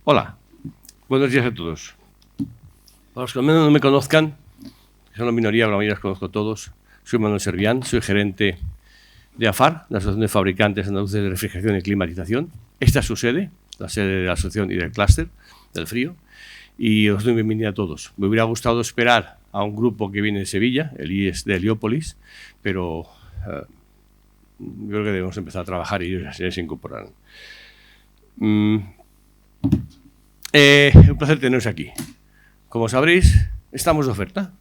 Hola, buenos días a todos. Para los que al menos no me conozcan, que son la minoría, la mayoría los conozco todos, soy Manuel Servián, soy gerente de AFAR, la Asociación de Fabricantes Andaluces de Refrigeración y Climatización. Esta es su sede, la sede de la asociación y del clúster del frío, y os doy bienvenida a todos. Me hubiera gustado esperar a un grupo que viene de Sevilla, el IES de Heliópolis, pero yo creo que debemos empezar a trabajar y ellos ya se incorporarán. Un placer teneros aquí. Como sabréis, estamos de oferta.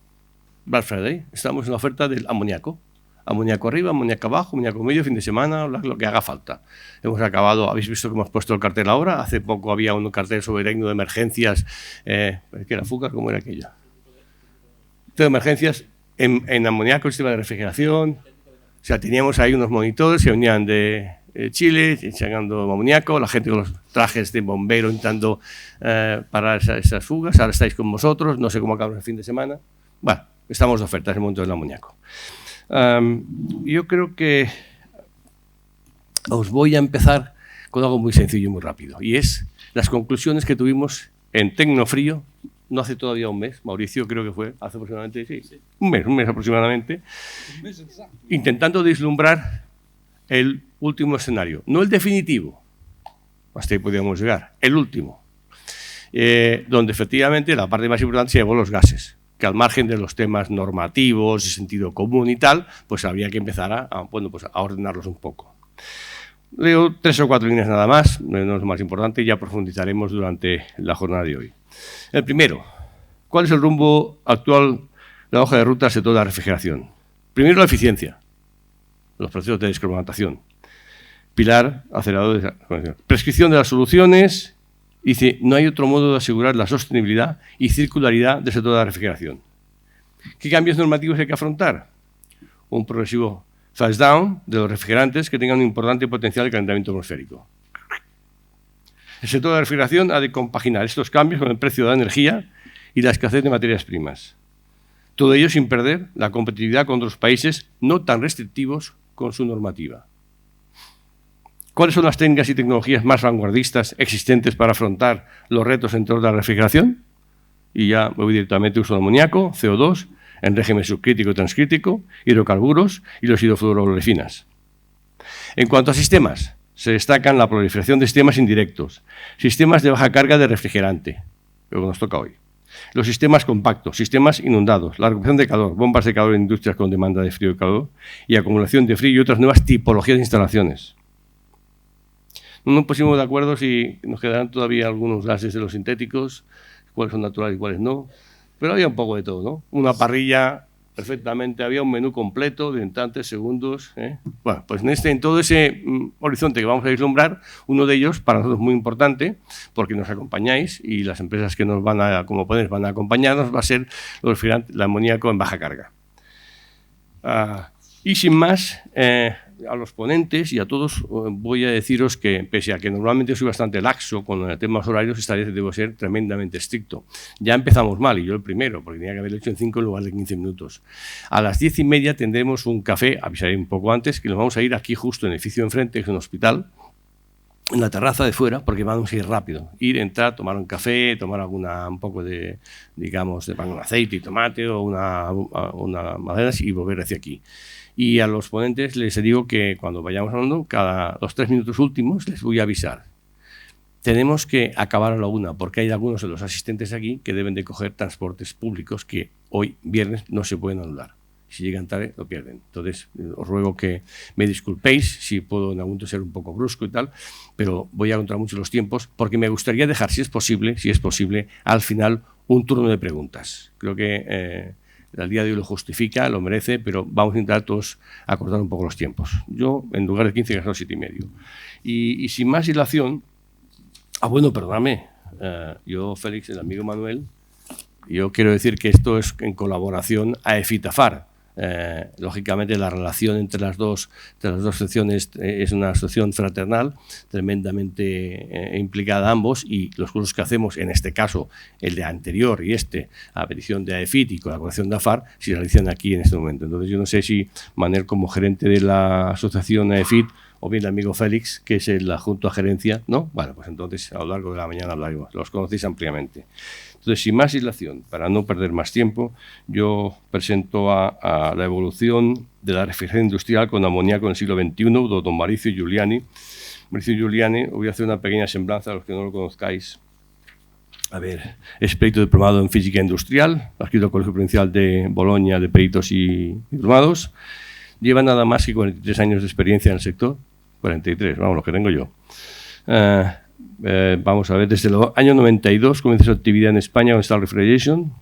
Black Friday, estamos en la oferta del amoníaco. Amoníaco arriba, amoníaco abajo, amoníaco medio, fin de semana, lo que haga falta. Hemos acabado, habéis visto que hemos puesto el cartel ahora. Hace poco había un cartel sobre técnico de emergencias. ¿Qué era? ¿Fuga? ¿Cómo era aquello? De emergencias en amoníaco, sistema de refrigeración. O sea, teníamos ahí unos monitores que venían de Chile, echando amoníaco, la gente con los trajes de bombero intentando parar esas fugas. Ahora estáis con vosotros, no sé cómo acabamos el fin de semana. Bueno, estamos de oferta, es el momento del amoníaco. Yo creo que os voy a empezar con algo muy sencillo y muy rápido, y es las conclusiones que tuvimos en Tecnofrío, no hace todavía un mes, Mauricio, creo que fue hace aproximadamente, sí, un mes aproximadamente, intentando vislumbrar el último escenario, no el definitivo, hasta ahí podíamos llegar, el último, donde efectivamente la parte más importante se llevó los gases, que al margen de los temas normativos, de sentido común y tal, pues habría que empezar a ordenarlos un poco. Leo 3 o 4 líneas nada más, no es lo más importante, y ya profundizaremos durante la jornada de hoy. El primero, ¿cuál es el rumbo actual de la hoja de ruta del sector de la refrigeración? Primero, la eficiencia, los procesos de descarbonatación. Pilar, acelerador de prescripción de las soluciones. Dice, no hay otro modo de asegurar la sostenibilidad y circularidad del sector de la refrigeración. ¿Qué cambios normativos hay que afrontar? Un progresivo phase down de los refrigerantes que tengan un importante potencial de calentamiento atmosférico. El sector de la refrigeración ha de compaginar estos cambios con el precio de la energía y la escasez de materias primas. Todo ello sin perder la competitividad con otros países no tan restrictivos con su normativa. ¿Cuáles son las técnicas y tecnologías más vanguardistas existentes para afrontar los retos en torno a la refrigeración? Y ya me voy directamente: uso de amoníaco, CO2, en régimen subcrítico y transcrítico, hidrocarburos y los hidrofluoroolecinas. En cuanto a sistemas, se destacan la proliferación de sistemas indirectos, sistemas de baja carga de refrigerante, lo que nos toca hoy, los sistemas compactos, sistemas inundados, la recuperación de calor, bombas de calor en industrias con demanda de frío y calor y acumulación de frío y otras nuevas tipologías de instalaciones. No nos pusimos de acuerdo si nos quedarán todavía algunos gases de los sintéticos, cuáles son naturales y cuáles no, pero había un poco de todo, ¿no? Una parrilla perfectamente, había un menú completo de instantes, segundos. Bueno, pues en todo ese horizonte que vamos a vislumbrar, uno de ellos, para nosotros muy importante, porque nos acompañáis y las empresas que nos van a, como ponéis, van a acompañarnos, va a ser el amoníaco en baja carga. Y sin más, a los ponentes y a todos voy a deciros que, pese a que normalmente soy bastante laxo con temas horarios, esta vez debo ser tremendamente estricto. Ya empezamos mal, y yo el primero, porque tenía que haberlo hecho en 5 en lugar de 15 minutos. A las 10:30 tendremos un café, avisaré un poco antes, que nos vamos a ir aquí justo en el edificio enfrente, que es un hospital, en la terraza de fuera, porque vamos a ir rápido. Ir, entrar, tomar un café, tomar un poco de, digamos, de pan con aceite y tomate o una madera y volver hacia aquí. Y a los ponentes les digo que cuando vayamos hablando, cada los 3 minutos últimos les voy a avisar. Tenemos que acabar a la 1, porque hay algunos de los asistentes aquí que deben de coger transportes públicos que hoy, viernes, no se pueden anular. Si llegan tarde, lo pierden. Entonces, os ruego que me disculpéis si puedo en algún momento ser un poco brusco y tal, pero voy a controlar mucho los tiempos, porque me gustaría dejar, si es posible, al final, un turno de preguntas. Creo que el día de hoy lo justifica, lo merece, pero vamos a intentar todos acortar un poco los tiempos. Yo, en lugar de 15, he gastado 7,5. Y sin más dilación, bueno, perdóname, yo, Félix, el amigo Manuel, yo quiero decir que esto es en colaboración a EFITAFAR. Lógicamente la relación entre las dos secciones es una asociación fraternal tremendamente implicada a ambos, y los cursos que hacemos, en este caso el de anterior y a petición de AEFIT y colaboración de AFAR, se realizan aquí en este momento. Entonces yo no sé si Manel, como gerente de la asociación AEFIT, o bien el amigo Félix, que es el adjunto a gerencia, ¿no? Bueno, pues entonces a lo largo de la mañana hablaremos, los conocéis ampliamente. Entonces, sin más dilación, para no perder más tiempo, yo presento a la evolución de la refrigeración industrial con amoníaco en el siglo XXI, de don Mauricio Giuliani. Mauricio Giuliani, voy a hacer una pequeña semblanza a los que no lo conozcáis. A ver, es perito diplomado en física industrial, adscrito al Colegio Provincial de Bolonia de peritos y diplomados. Lleva nada más que 43 años de experiencia en el sector. 43, vamos, lo que tengo yo. Vamos a ver, desde el año 92 comenzó su actividad en España con Star Refrigeration,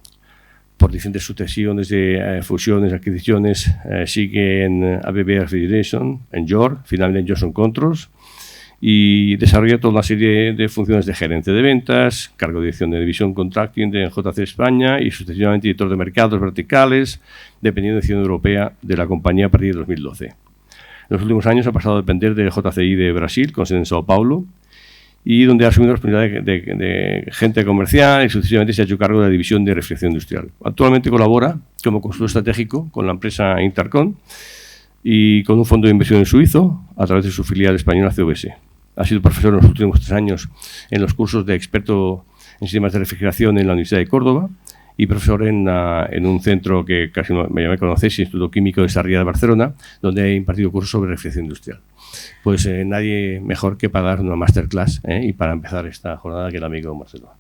por diferentes sucesiones de fusiones, adquisiciones. Sigue en ABB Refrigeration, en York, finalmente en Johnson Controls, y desarrolla toda una serie de funciones de gerente de ventas, cargo de dirección de división contracting de JC España y sucesivamente director de mercados verticales, dependiendo de la dirección europea de la compañía a partir de 2012. En los últimos años ha pasado a depender de JCI de Brasil, con sede en Sao Paulo, y donde ha asumido la responsabilidad de gente comercial y sucesivamente se ha hecho cargo de la división de refrigeración industrial. Actualmente colabora como consultor estratégico con la empresa Intercon y con un fondo de inversión en suizo a través de su filial española CVS. Ha sido profesor en los últimos 3 años en los cursos de experto en sistemas de refrigeración en la Universidad de Córdoba y profesor en un centro que casi me conocéis, Instituto Químico de Sarriá de Barcelona, donde he impartido cursos sobre refrigeración industrial. Pues nadie mejor que para dar una masterclass y para empezar esta jornada que el amigo Marcelo.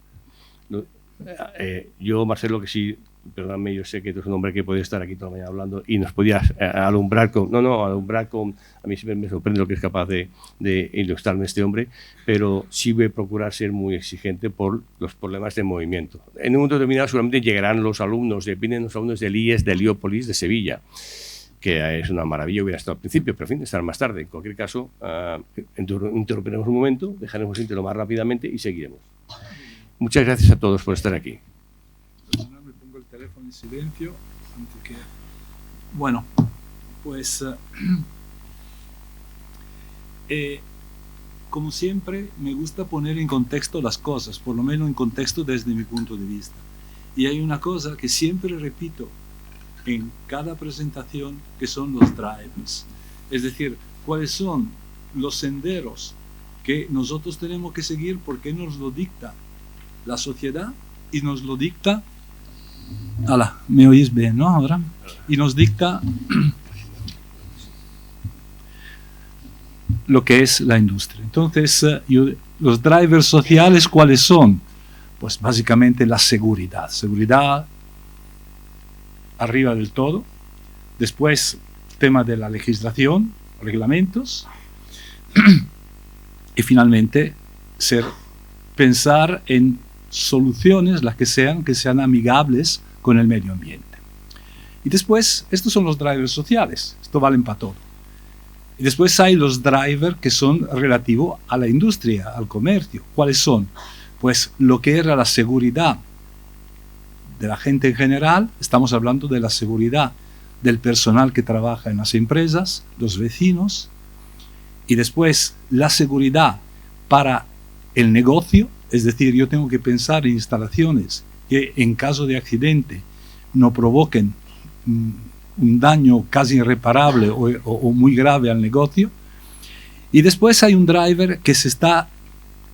Yo, Marcelo, que sí, perdóname, yo sé que tú eres un hombre que puede estar aquí toda la mañana hablando y nos podías alumbrar con... A mí siempre me sorprende lo que es capaz de ilustrarme este hombre, pero sí voy a procurar ser muy exigente por los problemas de movimiento. En un momento determinado seguramente llegarán los alumnos, vienen los alumnos del IES de Heliópolis, de Sevilla, que es una maravilla, hubiera estado al principio, pero en fin, estar más tarde. En cualquier caso, interrumpiremos un momento, dejaremos el lo más rápidamente y seguiremos. Muchas gracias a todos por estar aquí. Me pongo el teléfono en silencio. Bueno, pues como siempre me gusta poner en contexto las cosas, por lo menos en contexto desde mi punto de vista. Y hay una cosa que siempre repito en cada presentación, que son los drivers. Es decir, cuáles son los senderos que nosotros tenemos que seguir porque nos lo dicta la sociedad y nos lo dicta... Hola, ¿me oís bien, no? Ahora. Y nos dicta lo que es la industria. Entonces, los drivers sociales, ¿cuáles son? Pues básicamente la seguridad. Seguridad arriba del todo. Después, tema de la legislación, reglamentos. Y finalmente, pensar en soluciones, las que sean amigables con el medio ambiente. Y después, estos son los drivers sociales. Esto vale para todo. Y después hay los drivers que son relativos a la industria, al comercio. ¿Cuáles son? Pues lo que era la seguridad de la gente en general, estamos hablando de la seguridad del personal que trabaja en las empresas, los vecinos, y después la seguridad para el negocio, es decir, yo tengo que pensar en instalaciones que en caso de accidente no provoquen un daño casi irreparable o muy grave al negocio. Y después hay un driver que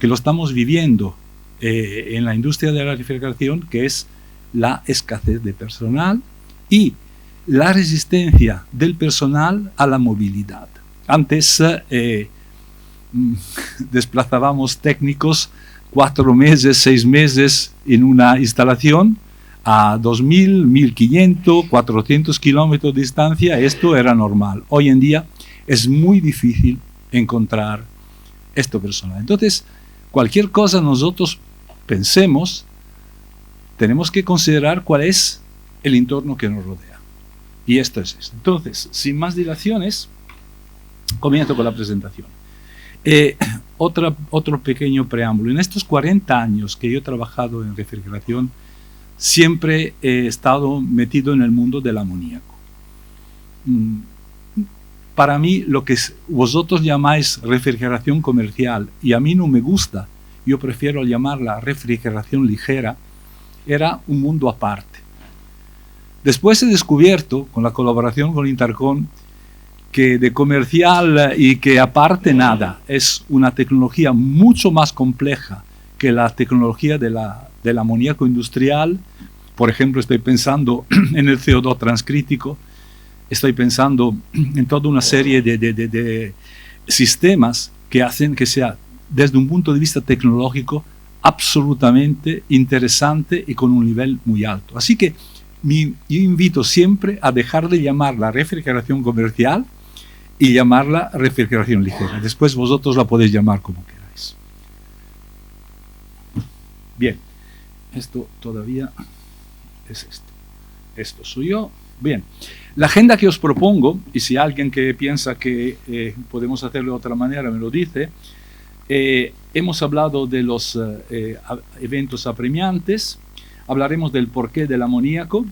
lo estamos viviendo en la industria de la refrigeración, que es la escasez de personal y la resistencia del personal a la movilidad. Antes desplazábamos técnicos 4 meses, 6 meses en una instalación a 2.000, 1.500, 400 kilómetros de distancia. Esto era normal. Hoy en día es muy difícil encontrar esto personal. Entonces, cualquier cosa nosotros pensemos, tenemos que considerar cuál es el entorno que nos rodea. Y esto es esto. Entonces, sin más dilaciones, comienzo con la presentación. Otro pequeño preámbulo. En estos 40 años que yo he trabajado en refrigeración, siempre he estado metido en el mundo del amoníaco. para mí lo que vosotros llamáis refrigeración comercial y a mí no me gusta, yo prefiero llamarla refrigeración ligera, era un mundo aparte. Después he descubierto, con la colaboración con Intercon, que de comercial y que aparte nada, es una tecnología mucho más compleja que la tecnología del amoníaco industrial. Por ejemplo, estoy pensando en el CO2 transcrítico, estoy pensando en toda una serie de sistemas que hacen que sea, desde un punto de vista tecnológico, absolutamente interesante y con un nivel muy alto. Así que yo invito siempre a dejar de llamarla refrigeración comercial y llamarla refrigeración ligera. Después vosotros la podéis llamar como queráis. Bien, esto todavía es esto. Esto soy yo. Bien, la agenda que os propongo, y si alguien que piensa que podemos hacerlo de otra manera me lo dice, hemos hablado de los eventos apremiantes, hablaremos del porqué del amoníaco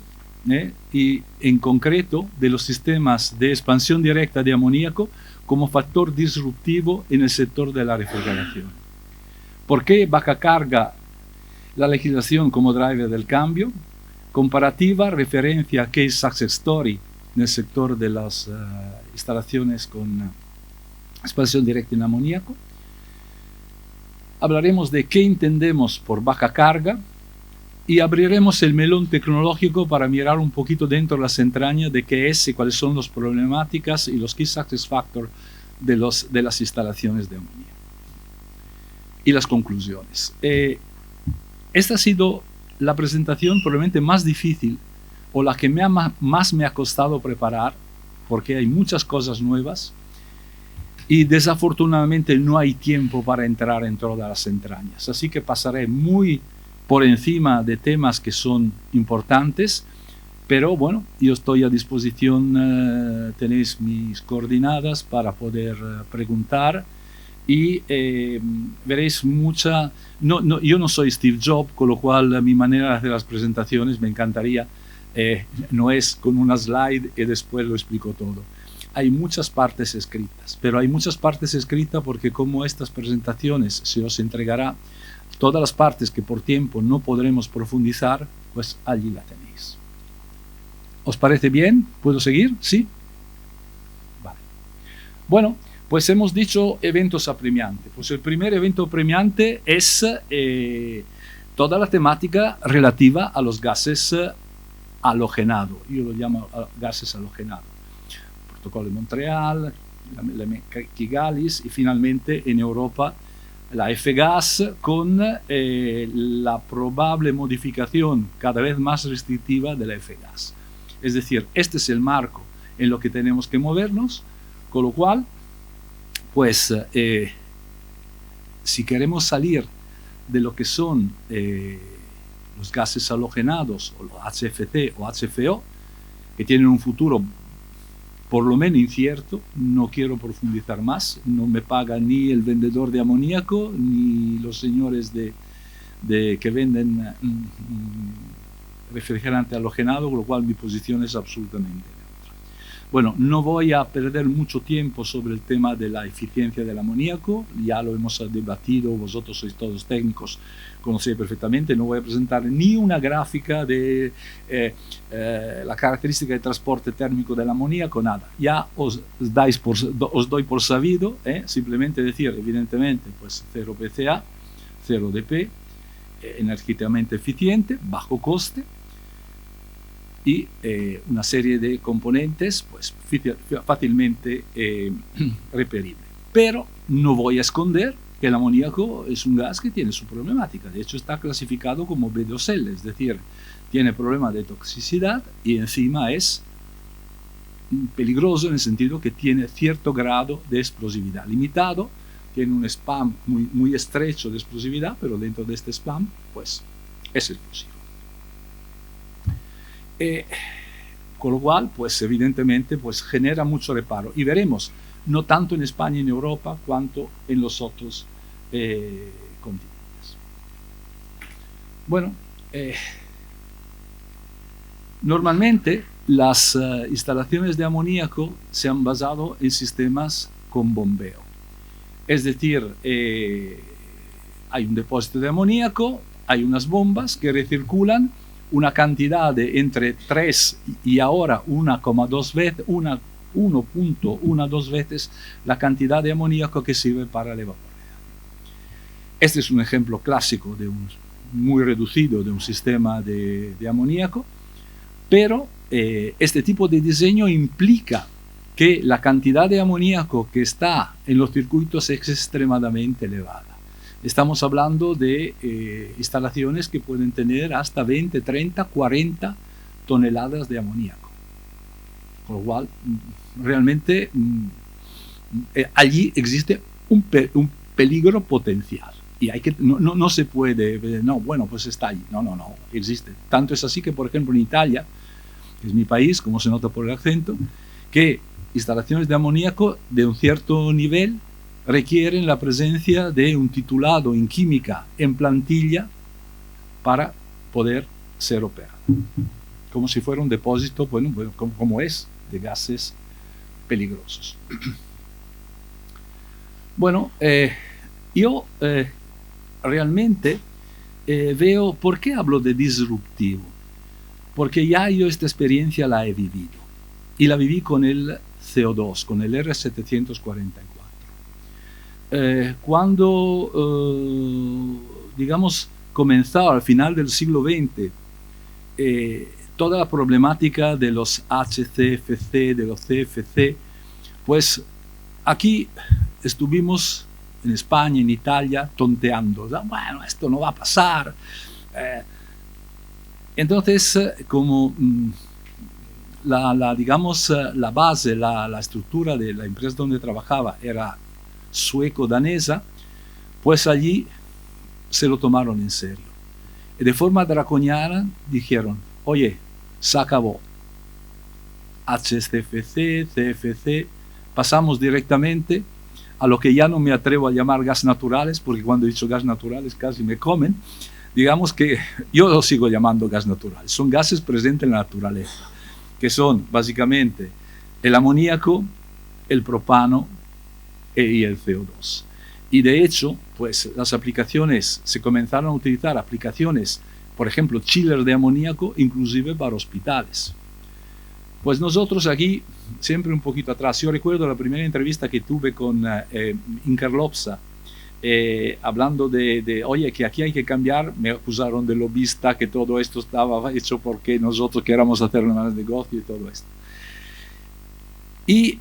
y en concreto de los sistemas de expansión directa de amoníaco como factor disruptivo en el sector de la refrigeración. ¿Por qué baja carga la legislación como driver del cambio? Comparativa, referencia, case success story en el sector de las instalaciones con expansión directa en amoníaco. Hablaremos de qué entendemos por baja carga y abriremos el melón tecnológico para mirar un poquito dentro de las entrañas de qué es y cuáles son las problemáticas y los key success factors de las instalaciones de amoníaco. Y las conclusiones. Esta ha sido la presentación probablemente más difícil o la que más me ha costado preparar, porque hay muchas cosas nuevas y desafortunadamente no hay tiempo para entrar en todas las entrañas. Así que pasaré muy por encima de temas que son importantes, pero bueno, yo estoy a disposición, tenéis mis coordenadas para poder preguntar y veréis mucha... yo no soy Steve Jobs, con lo cual mi manera de hacer las presentaciones me encantaría, no es con una slide y después lo explico todo. Hay muchas partes escritas, pero hay muchas partes escritas porque como estas presentaciones se os entregará todas las partes que por tiempo no podremos profundizar, pues allí la tenéis. ¿Os parece bien? ¿Puedo seguir? ¿Sí? Vale. Bueno, pues hemos dicho eventos apremiantes. Pues el primer evento apremiante es toda la temática relativa a los gases halogenados. Yo lo llamo gases halogenados. Protocolo de Montreal, la Kigalis y finalmente en Europa la F-Gas con la probable modificación cada vez más restrictiva de la F-Gas. Es decir, este es el marco en lo que tenemos que movernos, con lo cual, pues, si queremos salir de lo que son los gases halogenados, o los HFC o HFO, que tienen un futuro por lo menos incierto, no quiero profundizar más, no me paga ni el vendedor de amoníaco, ni los señores que venden refrigerante halogenado, con lo cual mi posición es absolutamente neutra. Bueno, no voy a perder mucho tiempo sobre el tema de la eficiencia del amoníaco, ya lo hemos debatido, vosotros sois todos técnicos, conocéis perfectamente, no voy a presentar ni una gráfica de la característica de transporte térmico del amoníaco, nada, ya os doy por sabido, simplemente decir, evidentemente, pues 0 PCA, 0 dP, energéticamente eficiente, bajo coste, y una serie de componentes pues fácilmente reperible. Pero no voy a esconder que el amoníaco es un gas que tiene su problemática. De hecho, está clasificado como B2L, es decir, tiene problema de toxicidad y encima es peligroso en el sentido que tiene cierto grado de explosividad limitado, tiene un spam muy estrecho de explosividad, pero dentro de este spam pues es explosivo. Con lo cual, pues evidentemente, pues genera mucho reparo. Y veremos, no tanto en España y en Europa, cuanto en los otros continentes. Bueno, Normalmente las instalaciones de amoníaco se han basado en sistemas con bombeo. Es decir, hay un depósito de amoníaco, hay unas bombas que recirculan una cantidad de entre 3 y ahora 1,2 veces, 1.12 veces la cantidad de amoníaco que sirve para la evaporación. Este es un ejemplo clásico muy reducido de un sistema de amoníaco, pero este tipo de diseño implica que la cantidad de amoníaco que está en los circuitos es extremadamente elevada. Estamos hablando de instalaciones que pueden tener hasta 20, 30, 40 toneladas de amoníaco. Con lo cual, realmente allí existe un peligro potencial. Y no se puede, no, bueno, pues está allí. No, existe. Tanto es así que, por ejemplo, en Italia, que es mi país, como se nota por el acento, que instalaciones de amoníaco de un cierto nivel requieren la presencia de un titulado en química en plantilla para poder ser operado. Como si fuera un depósito, bueno, como es, de gases peligrosos. Bueno, yo realmente veo, ¿por qué hablo de disruptivo? Porque ya yo esta experiencia la he vivido. Y la viví con el CO2, con el R744. Cuando, digamos, comenzó al final del siglo XX, toda la problemática de los HCFC, de los CFC, pues aquí estuvimos en España, en Italia, tonteando. Bueno, esto no va a pasar. Entonces, como digamos, la base, la estructura de la empresa donde trabajaba era sueco-danesa, pues allí se lo tomaron en serio. Y de forma draconiana dijeron, oye, se acabó. HCFC, CFC, pasamos directamente a lo que ya no me atrevo a llamar gas naturales, porque cuando he dicho gas naturales casi me comen. Digamos que yo lo sigo llamando gas natural. Son gases presentes en la naturaleza, que son básicamente el amoníaco, el propano y el CO2. Y de hecho, pues las aplicaciones, se comenzaron a utilizar aplicaciones, por ejemplo, chillers de amoníaco, inclusive para hospitales. Pues nosotros aquí, siempre un poquito atrás, yo recuerdo la primera entrevista que tuve con Incarlopsa, hablando de, oye, que aquí hay que cambiar, me acusaron de lobista, que todo esto estaba hecho porque nosotros queramos hacer más negocio y todo esto. Y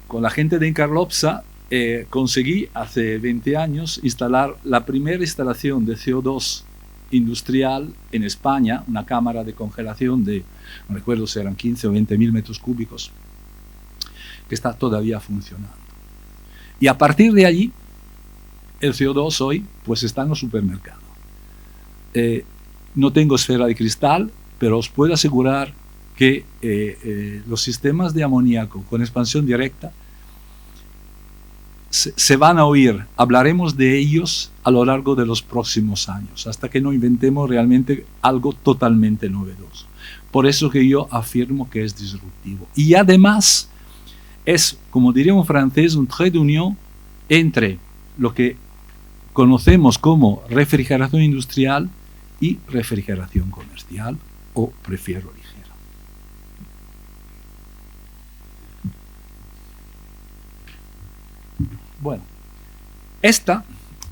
con la gente de Incarlopsa conseguí hace 20 años instalar la primera instalación de CO2 industrial en España, una cámara de congelación de, no recuerdo si eran 15 o 20 mil metros cúbicos, que está todavía funcionando. Y a partir de allí, el CO2 hoy pues está en los supermercados. No tengo esfera de cristal, pero os puedo asegurar que los sistemas de amoníaco con expansión directa se van a oír. Hablaremos de ellos a lo largo de los próximos años, hasta que no inventemos realmente algo totalmente novedoso. Por eso que yo afirmo que es disruptivo. Y además es, como diría un francés, un trait d'union entre lo que conocemos como refrigeración industrial y refrigeración comercial, o prefiero ligera. Bueno, esta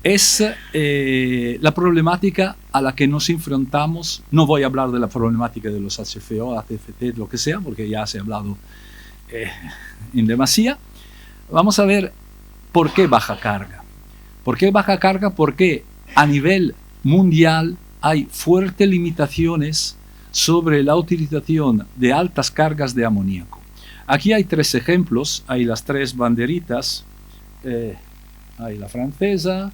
es la problemática a la que nos enfrentamos. No voy a hablar de la problemática de los HFO, ACFT, lo que sea, porque ya se ha hablado en demasía. Vamos a ver por qué baja carga. ¿Por qué baja carga? Porque a nivel mundial hay fuertes limitaciones sobre la utilización de altas cargas de amoníaco. Aquí hay 3 ejemplos, hay las 3 banderitas. Hay la francesa,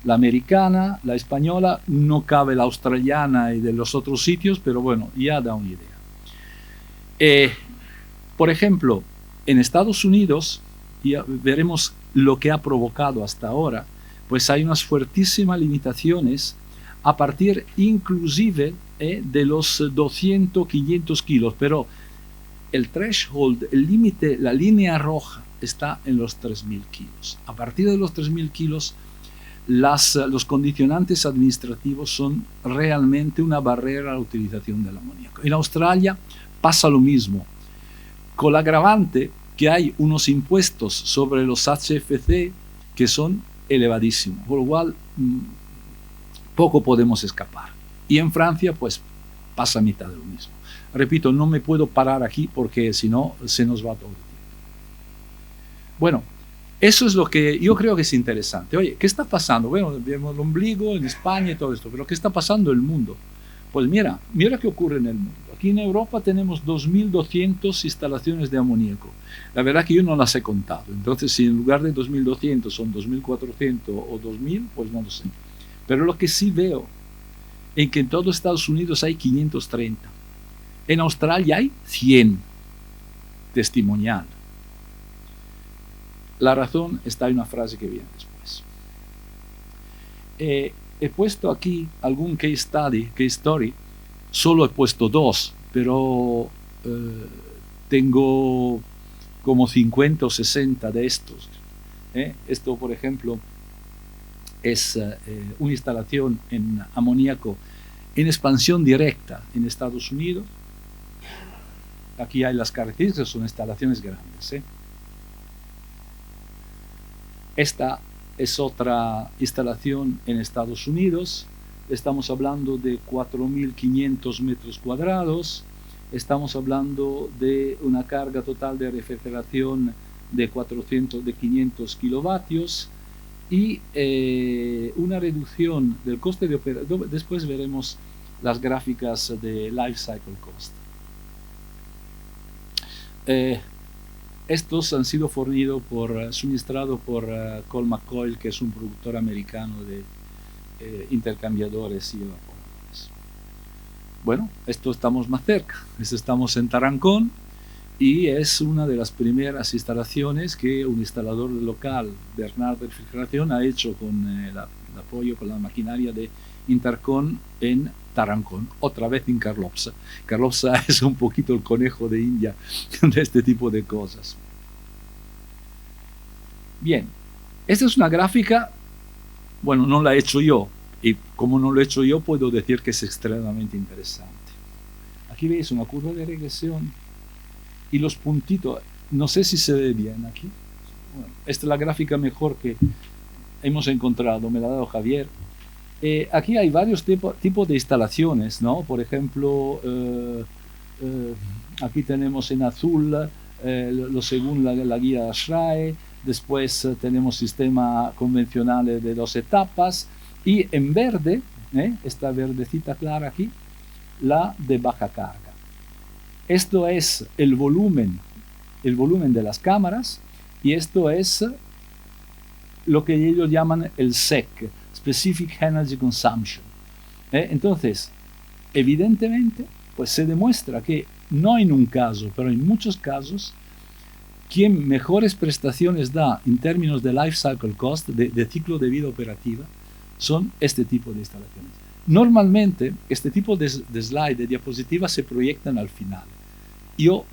la americana, la española, no cabe la australiana y de los otros sitios, pero bueno, ya da una idea. Por ejemplo, en Estados Unidos, ya veremos lo que ha provocado hasta ahora, pues hay unas fuertísimas limitaciones a partir inclusive de los 200, 500 kilos, pero el threshold, el límite, la línea roja está en los 3.000 kilos. A partir de los 3.000 kilos, los condicionantes administrativos son realmente una barrera a la utilización del amoníaco. En Australia pasa lo mismo, con el agravante que hay unos impuestos sobre los HFC que son elevadísimos, por lo cual poco podemos escapar. Y en Francia, pues, pasa a mitad de lo mismo. Repito, no me puedo parar aquí porque si no, se nos va todo el tiempo. Bueno, eso es lo que yo creo que es interesante. Oye, ¿qué está pasando? Bueno, vemos el ombligo en España y todo esto, pero ¿qué está pasando en el mundo? Pues mira qué ocurre en el mundo. Aquí en Europa tenemos 2.200 instalaciones de amoníaco. La verdad que yo no las he contado. Entonces, si en lugar de 2.200 son 2.400 o 2.000, pues no lo sé. Pero lo que sí veo es que en todo Estados Unidos hay 530. En Australia hay 100 testimonial. La razón está en una frase que viene después. He puesto aquí algún case story, solo he puesto 2, pero tengo como 50 o 60 de estos. Esto, por ejemplo, es una instalación en amoníaco en expansión directa en Estados Unidos. Aquí hay las características, son instalaciones grandes. Esta es otra instalación en Estados Unidos. Estamos hablando de 4.500 metros cuadrados. Estamos hablando de una carga total de refrigeración de 500 kilovatios y una reducción del coste de operación. Después veremos las gráficas de Life Cycle Cost. Estos han sido suministrados por Cole McCoy, que es un productor americano de intercambiadores y evaporadores. Bueno, esto estamos más cerca. Estamos en Tarancón y es una de las primeras instalaciones que un instalador local, Bernard de Refrigeración, ha hecho con el apoyo con la maquinaria de Intercon en Tarancón, otra vez en Carlopsa. Carlopsa es un poquito el conejo de India de este tipo de cosas. Bien, esta es una gráfica, bueno, no la he hecho yo, y como no lo he hecho yo, puedo decir que es extremadamente interesante. Aquí veis una curva de regresión y los puntitos, no sé si se ve bien aquí. Bueno, esta es la gráfica mejor que hemos encontrado, me la ha dado Javier. Aquí hay varios tipos de instalaciones, ¿no? Por ejemplo, aquí tenemos en azul lo según la guía SRAE, después tenemos sistema convencional de 2 etapas y en verde, esta verdecita clara aquí, la de baja carga. Esto es el volumen de las cámaras y esto es lo que ellos llaman el SEC, Specific Energy Consumption. Entonces, evidentemente, pues se demuestra que no en un caso, pero en muchos casos, quien mejores prestaciones da en términos de life cycle cost, de ciclo de vida operativa, son este tipo de instalaciones. Normalmente, este tipo de slide, de diapositivas, se proyectan al final. Yo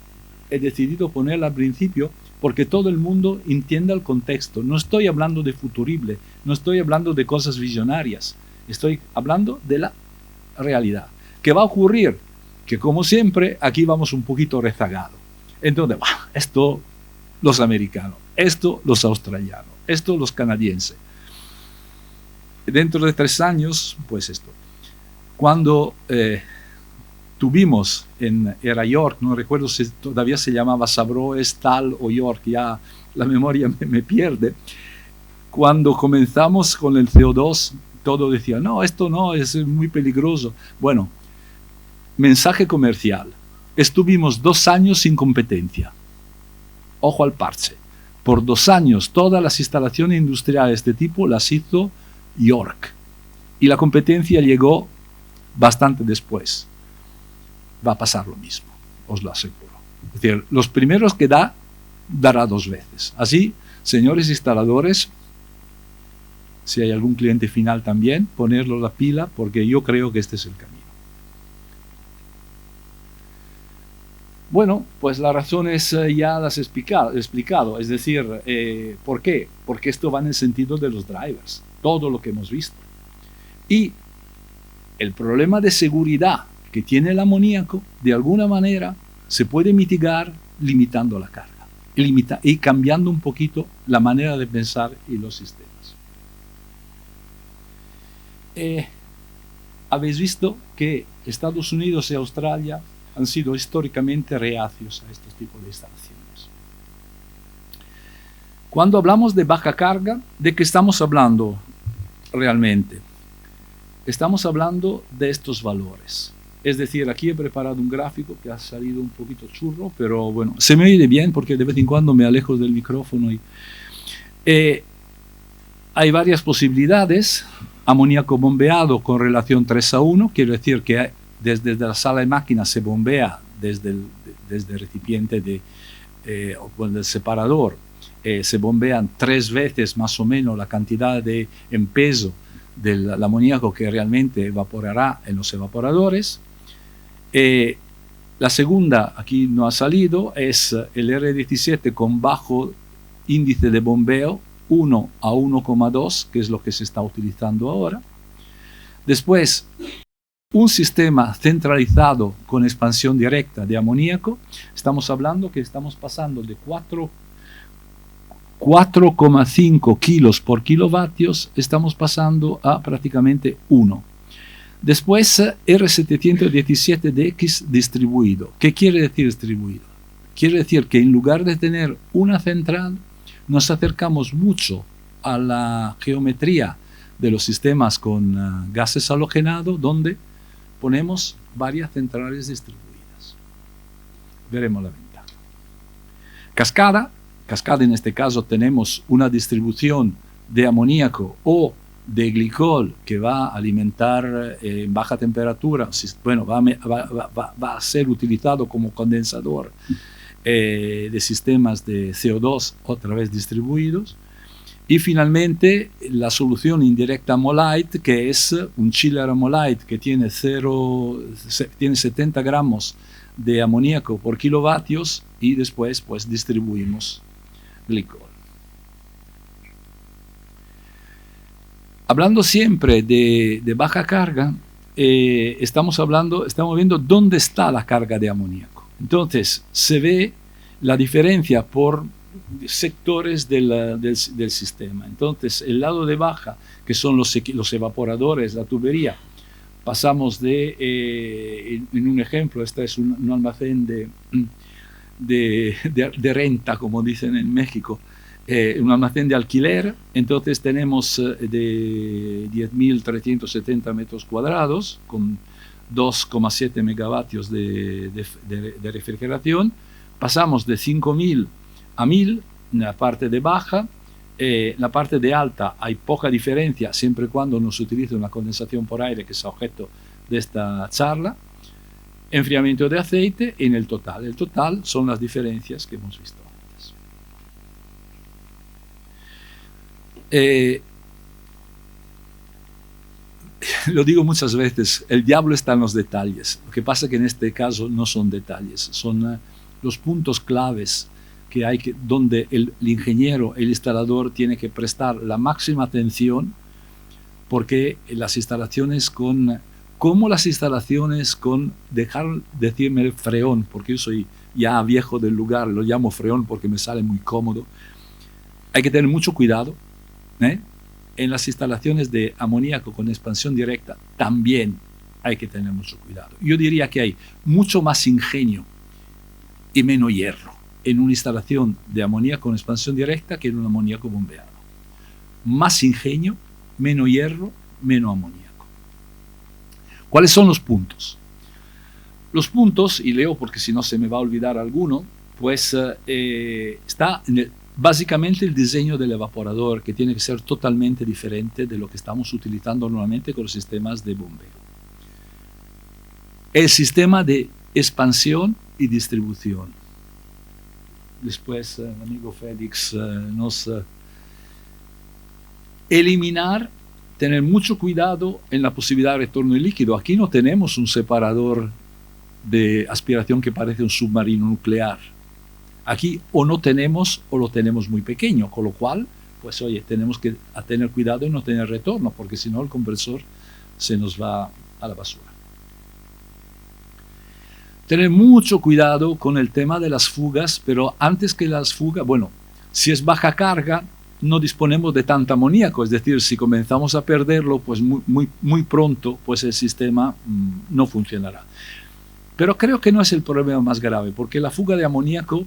he decidido ponerla al principio porque todo el mundo entienda el contexto. No estoy hablando de futurible, no estoy hablando de cosas visionarias, estoy hablando de la realidad. ¿Qué va a ocurrir? Que como siempre, aquí vamos un poquito rezagados. Entonces, esto los americanos, esto los australianos, esto los canadienses. Dentro de 3 años, pues esto. Cuando tuvimos era York, no recuerdo si todavía se llamaba Sabro, Estal o York, ya la memoria me pierde. Cuando comenzamos con el CO2, todo decía, no, esto no, es muy peligroso. Bueno, mensaje comercial. Estuvimos 2 años sin competencia. Ojo al parche. Por 2 años todas las instalaciones industriales de este tipo las hizo York. Y la competencia llegó bastante después. Va a pasar lo mismo, os lo aseguro. Es decir, los primeros que dará 2 veces. Así, señores instaladores, si hay algún cliente final también, ponerlo la pila, porque yo creo que este es el camino. Bueno, pues las razones ya las he explicado, es decir, ¿por qué? Porque esto va en el sentido de los drivers, todo lo que hemos visto. Y el problema de seguridad que tiene el amoníaco, de alguna manera, se puede mitigar limitando la carga y cambiando un poquito la manera de pensar y los sistemas. Habéis visto que Estados Unidos y Australia han sido históricamente reacios a estos tipos de instalaciones. Cuando hablamos de baja carga, ¿de qué estamos hablando realmente? Estamos hablando de estos valores. Es decir, aquí he preparado un gráfico que ha salido un poquito churro, pero bueno, se me oye bien porque de vez en cuando me alejo del micrófono. Hay varias posibilidades. Amoníaco bombeado con relación 3:1, quiere decir que desde la sala de máquinas se bombea desde el recipiente o del separador, se bombean 3 veces más o menos la cantidad en peso del amoníaco que realmente evaporará en los evaporadores. La segunda, aquí no ha salido, es el R17 con bajo índice de bombeo, 1 a 1,2, que es lo que se está utilizando ahora. Después, un sistema centralizado con expansión directa de amoníaco. Estamos hablando que estamos pasando de 4,5 kilos por kilovatios, estamos pasando a prácticamente 1. Después, R717DX distribuido. ¿Qué quiere decir distribuido? Quiere decir que en lugar de tener una central, nos acercamos mucho a la geometría de los sistemas con gases halogenados, donde ponemos varias centrales distribuidas. Veremos la ventaja. Cascada en este caso tenemos una distribución de amoníaco o de glicol que va a alimentar en baja temperatura, bueno, va a ser utilizado como condensador de sistemas de CO2 otra vez distribuidos. Y finalmente la solución indirecta Molite, que es un chiller Molite que tiene 70 gramos de amoníaco por kilovatios y después pues distribuimos glicol. Hablando siempre de baja carga, estamos viendo dónde está la carga de amoníaco. Entonces se ve la diferencia por sectores del sistema. Entonces el lado de baja, que son los evaporadores, la tubería, pasamos en un ejemplo, este es un almacén de renta, como dicen en México, un almacén de alquiler. Entonces tenemos de 10.370 metros cuadrados con 2,7 megavatios de refrigeración. Pasamos de 5.000 a 1.000 en la parte de baja. La parte de alta hay poca diferencia siempre y cuando no se utilice una condensación por aire, que es objeto de esta charla. Enfriamiento de aceite en el total. El total son las diferencias que hemos visto antes. Lo digo muchas veces, el diablo está en los detalles. Lo que pasa es que en este caso no son detalles, son los puntos claves donde el ingeniero, el instalador tiene que prestar la máxima atención, porque las instalaciones dejar decirme el freón, porque yo soy ya viejo del lugar, lo llamo freón porque me sale muy cómodo. Hay que tener mucho cuidado. En las instalaciones de amoníaco con expansión directa también hay que tener mucho cuidado. Yo diría que hay mucho más ingenio y menos hierro en una instalación de amoníaco con expansión directa que en un amoníaco bombeado. Más ingenio, menos hierro, menos amoníaco. ¿Cuáles son los puntos? Los puntos, y leo porque si no se me va a olvidar alguno, pues está básicamente el diseño del evaporador, que tiene que ser totalmente diferente de lo que estamos utilizando normalmente con los sistemas de bombeo. El sistema de expansión y distribución. Después el amigo Félix nos eliminar, tener mucho cuidado en la posibilidad de retorno de líquido. Aquí no tenemos un separador de aspiración que parece un submarino nuclear. Aquí o no tenemos o lo tenemos muy pequeño, con lo cual, pues oye, tenemos que tener cuidado y no tener retorno, porque si no el compresor se nos va a la basura. Tener mucho cuidado con el tema de las fugas, pero antes que las fugas, bueno, si es baja carga, no disponemos de tanta amoníaco, es decir, si comenzamos a perderlo, pues muy pronto, pues el sistema no funcionará. Pero creo que no es el problema más grave, porque la fuga de amoníaco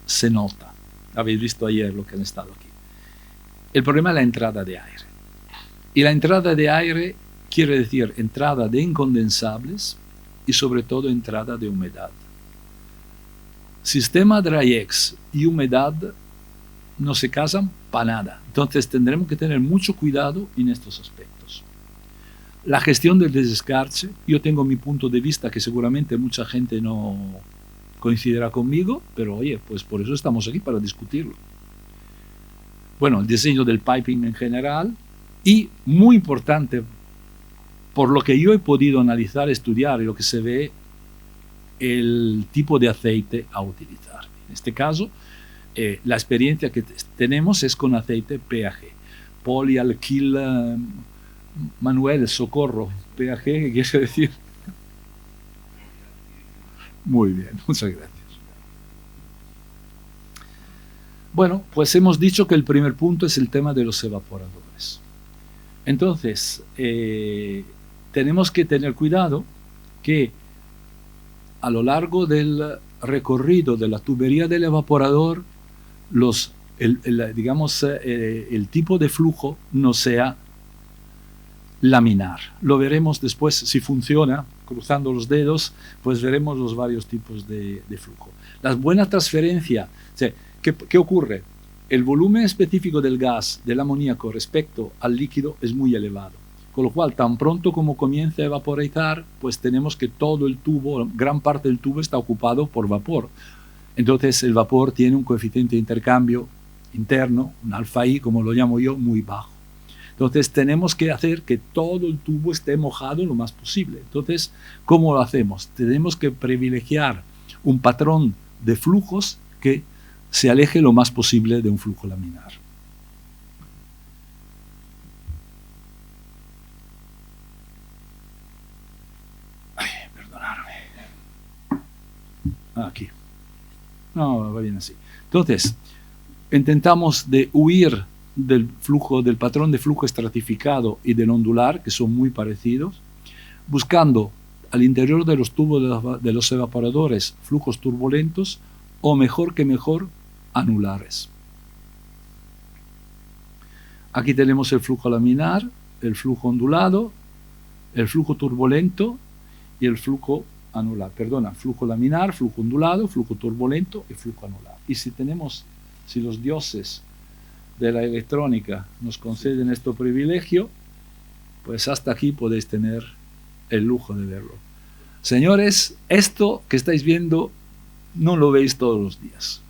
se nota. Habéis visto ayer lo que han estado aquí. El problema es la entrada de aire. Y la entrada de aire quiere decir entrada de incondensables y sobre todo entrada de humedad. Sistema Dry-Ex y humedad no se casan para nada. Entonces tendremos que tener mucho cuidado en estos aspectos. La gestión del desescarche, yo tengo mi punto de vista que seguramente mucha gente no coincidirá conmigo, pero oye, pues por eso estamos aquí, para discutirlo. Bueno, el diseño del piping en general y, muy importante, por lo que yo he podido analizar, estudiar y lo que se ve, el tipo de aceite a utilizar. En este caso, la experiencia que tenemos es con aceite PAG, polialquil Manuel Socorro, PAG, ¿qué quiere decir? Muy bien, muchas gracias. Bueno, pues hemos dicho que el primer punto es el tema de los evaporadores. Entonces, tenemos que tener cuidado que a lo largo del recorrido de la tubería del evaporador, el tipo de flujo no sea laminar. Lo veremos después si funciona, cruzando los dedos, pues veremos los varios tipos de flujo. La buena transferencia, o sea, ¿qué ocurre? El volumen específico del gas, del amoníaco respecto al líquido es muy elevado, con lo cual tan pronto como comience a evaporizar, pues tenemos que todo el tubo, gran parte del tubo está ocupado por vapor. Entonces el vapor tiene un coeficiente de intercambio interno, un alfa I, como lo llamo yo, muy bajo. Entonces tenemos que hacer que todo el tubo esté mojado lo más posible. Entonces, ¿cómo lo hacemos? Tenemos que privilegiar un patrón de flujos que se aleje lo más posible de un flujo laminar. Ay, perdonadme. Aquí. No, va bien así. Entonces, intentamos de huir del flujo, del patrón de flujo estratificado y del ondular, que son muy parecidos, buscando al interior de los tubos de los evaporadores flujos turbulentos o mejor que mejor anulares. Aquí tenemos el flujo laminar, el flujo ondulado, el flujo turbulento y el flujo anular. Perdona, flujo laminar, flujo ondulado, flujo turbulento y flujo anular. Y si los dioses de la electrónica nos conceden este privilegio, pues hasta aquí podéis tener el lujo de verlo. Señores, esto que estáis viendo no lo veis todos los días.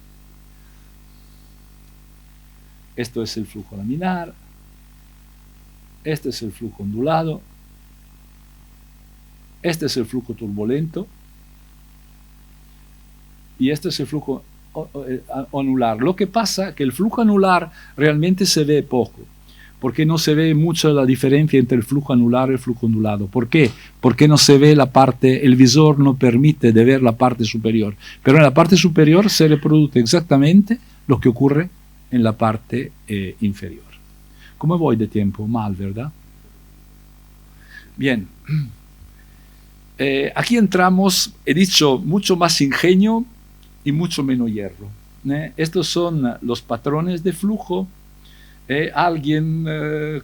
Esto es el flujo laminar, este es el flujo ondulado, este es el flujo turbulento y este es el flujo anular. Lo que pasa es que el flujo anular realmente se ve poco, porque no se ve mucho la diferencia entre el flujo anular y el flujo ondulado. ¿Por qué? Porque no se ve la parte, el visor no permite de ver la parte superior, pero en la parte superior se reproduce exactamente lo que ocurre en la parte inferior. ¿Cómo voy de tiempo? Mal, ¿verdad? Bien. Aquí entramos, he dicho, mucho más ingenio y mucho menos hierro. Estos son los patrones de flujo. Alguien,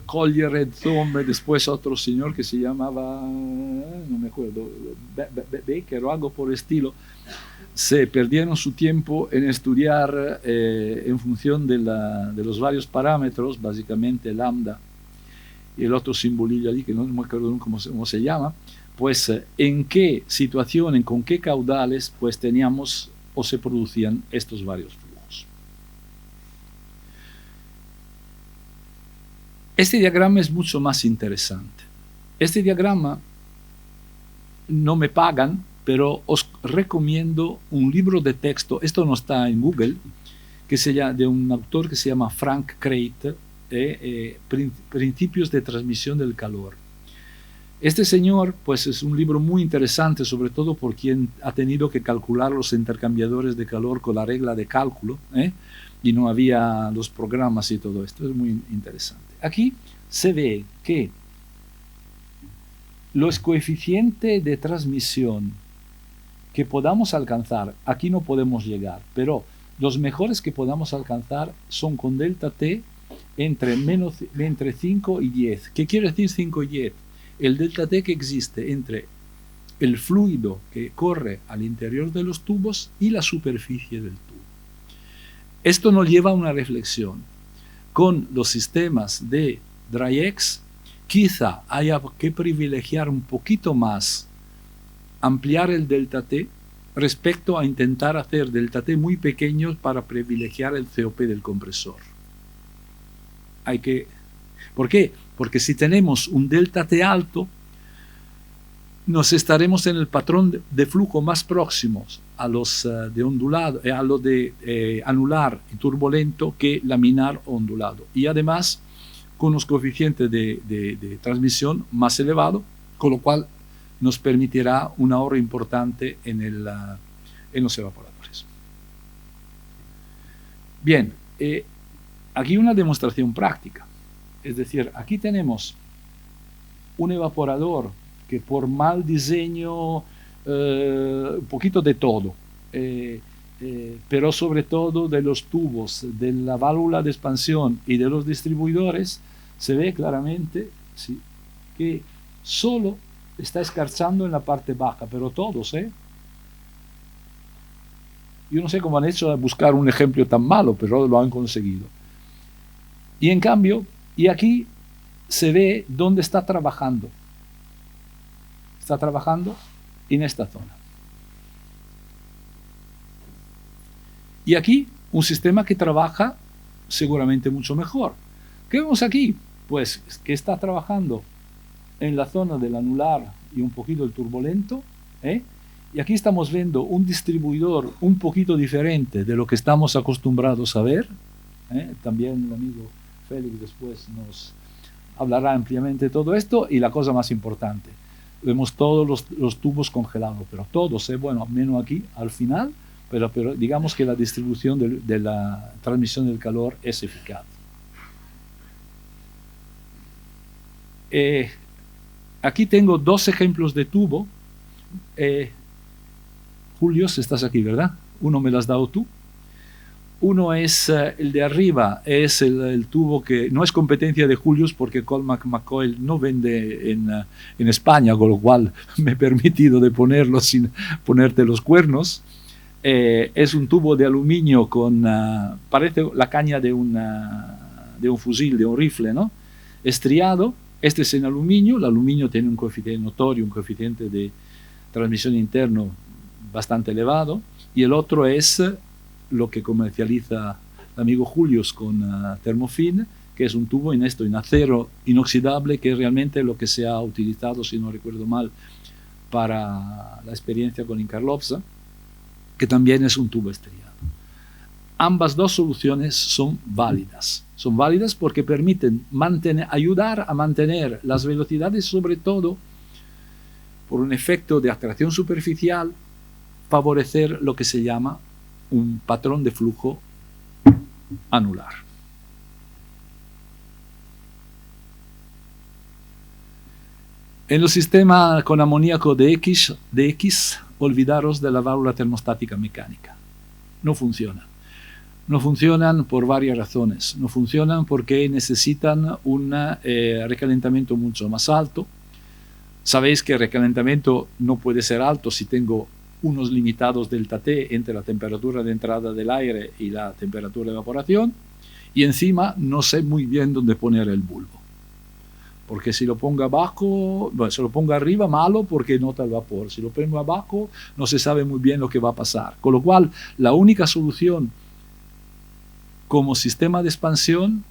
Collier et Thombe, después otro señor que se llamaba, no me acuerdo, Baker o algo por el estilo, se perdieron su tiempo en estudiar en función de los varios parámetros, básicamente lambda y el otro simbolillo allí que no me acuerdo cómo se llama, pues en qué situación, con qué caudales pues teníamos o se producían estos varios flujos. Este diagrama es mucho más interesante. Este diagrama no me pagan, pero os recomiendo un libro de texto, esto no está en Google, que se llama, de un autor que se llama Frank Kreiter, Principios de transmisión del calor. Este señor, pues es un libro muy interesante, sobre todo por quien ha tenido que calcular los intercambiadores de calor con la regla de cálculo, y no había los programas y todo esto. Es muy interesante. Aquí se ve que los coeficientes de transmisión que podamos alcanzar, aquí no podemos llegar, pero los mejores que podamos alcanzar son con delta T entre 5 y 10. ¿Qué quiere decir 5 y 10? El delta T que existe entre el fluido que corre al interior de los tubos y la superficie del tubo. Esto nos lleva a una reflexión. Con los sistemas de DryX, quizá haya que privilegiar un poquito más, ampliar el delta T respecto a intentar hacer delta T muy pequeños para privilegiar el COP del compresor. ¿Por qué? Porque si tenemos un delta T alto, nos estaremos en el patrón de flujo más próximos a los de ondulado, a lo de anular y turbulento que laminar o ondulado. Y además con los coeficientes de transmisión más elevados, con lo cual nos permitirá un ahorro importante en los evaporadores. Bien, aquí una demostración práctica. Es decir, aquí tenemos un evaporador que por mal diseño, un poquito de todo, pero sobre todo de los tubos, de la válvula de expansión y de los distribuidores, se ve claramente que solo está escarchando en la parte baja, pero todos, Yo no sé cómo han hecho a buscar un ejemplo tan malo, pero lo han conseguido. Y en cambio, y aquí se ve dónde está trabajando. Está trabajando en esta zona. Y aquí un sistema que trabaja seguramente mucho mejor. ¿Qué vemos aquí? Pues que está trabajando en la zona del anular y un poquito el turbulento, y aquí estamos viendo un distribuidor un poquito diferente de lo que estamos acostumbrados a ver, también el amigo Félix después nos hablará ampliamente de todo esto, y la cosa más importante, vemos todos los tubos congelados, pero todos, bueno, menos aquí al final, pero digamos que la distribución de la transmisión del calor es eficaz. Aquí tengo dos ejemplos de tubo. Julio, estás aquí, ¿verdad? Uno me lo has dado tú. Uno es el de arriba, es el tubo que no es competencia de Julius porque Colmac McCoy no vende en España, con lo cual me he permitido de ponerlo sin ponerte los cuernos. Es un tubo de aluminio con, parece la caña de un fusil, de un rifle, ¿no? Estriado. Este es en aluminio. El aluminio tiene un coeficiente notorio, un coeficiente de transmisión interno bastante elevado. Y el otro es lo que comercializa el amigo Julius con Thermofin, que es un tubo en acero inoxidable, que es realmente lo que se ha utilizado, si no recuerdo mal, para la experiencia con Incarlopsa, que también es un tubo estriado. Ambas dos soluciones son válidas. Son válidas porque permiten ayudar a mantener las velocidades, sobre todo por un efecto de atracción superficial, favorecer lo que se llama un patrón de flujo anular. En los sistemas con amoníaco de X, olvidaros de la válvula termostática mecánica. No funcionan. No funcionan por varias razones. No funcionan porque necesitan un recalentamiento mucho más alto. Sabéis que el recalentamiento no puede ser alto si tengo unos limitados delta T entre la temperatura de entrada del aire y la temperatura de evaporación, y encima no sé muy bien dónde poner el bulbo. Porque si lo pongo abajo, bueno, si lo pongo arriba, malo porque nota el vapor. Si lo pongo abajo, no se sabe muy bien lo que va a pasar. Con lo cual, la única solución como sistema de expansión,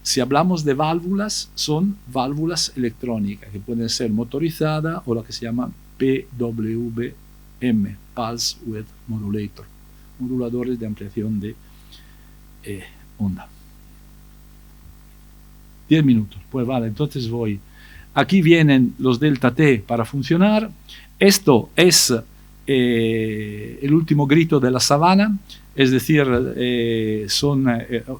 si hablamos de válvulas, son válvulas electrónicas, que pueden ser motorizadas o lo que se llama PWM M, Pulse Width Modulator, moduladores de ampliación de onda. 10 minutos, pues vale, entonces voy. Aquí vienen los delta T para funcionar. Esto es el último grito de la sabana, es decir, son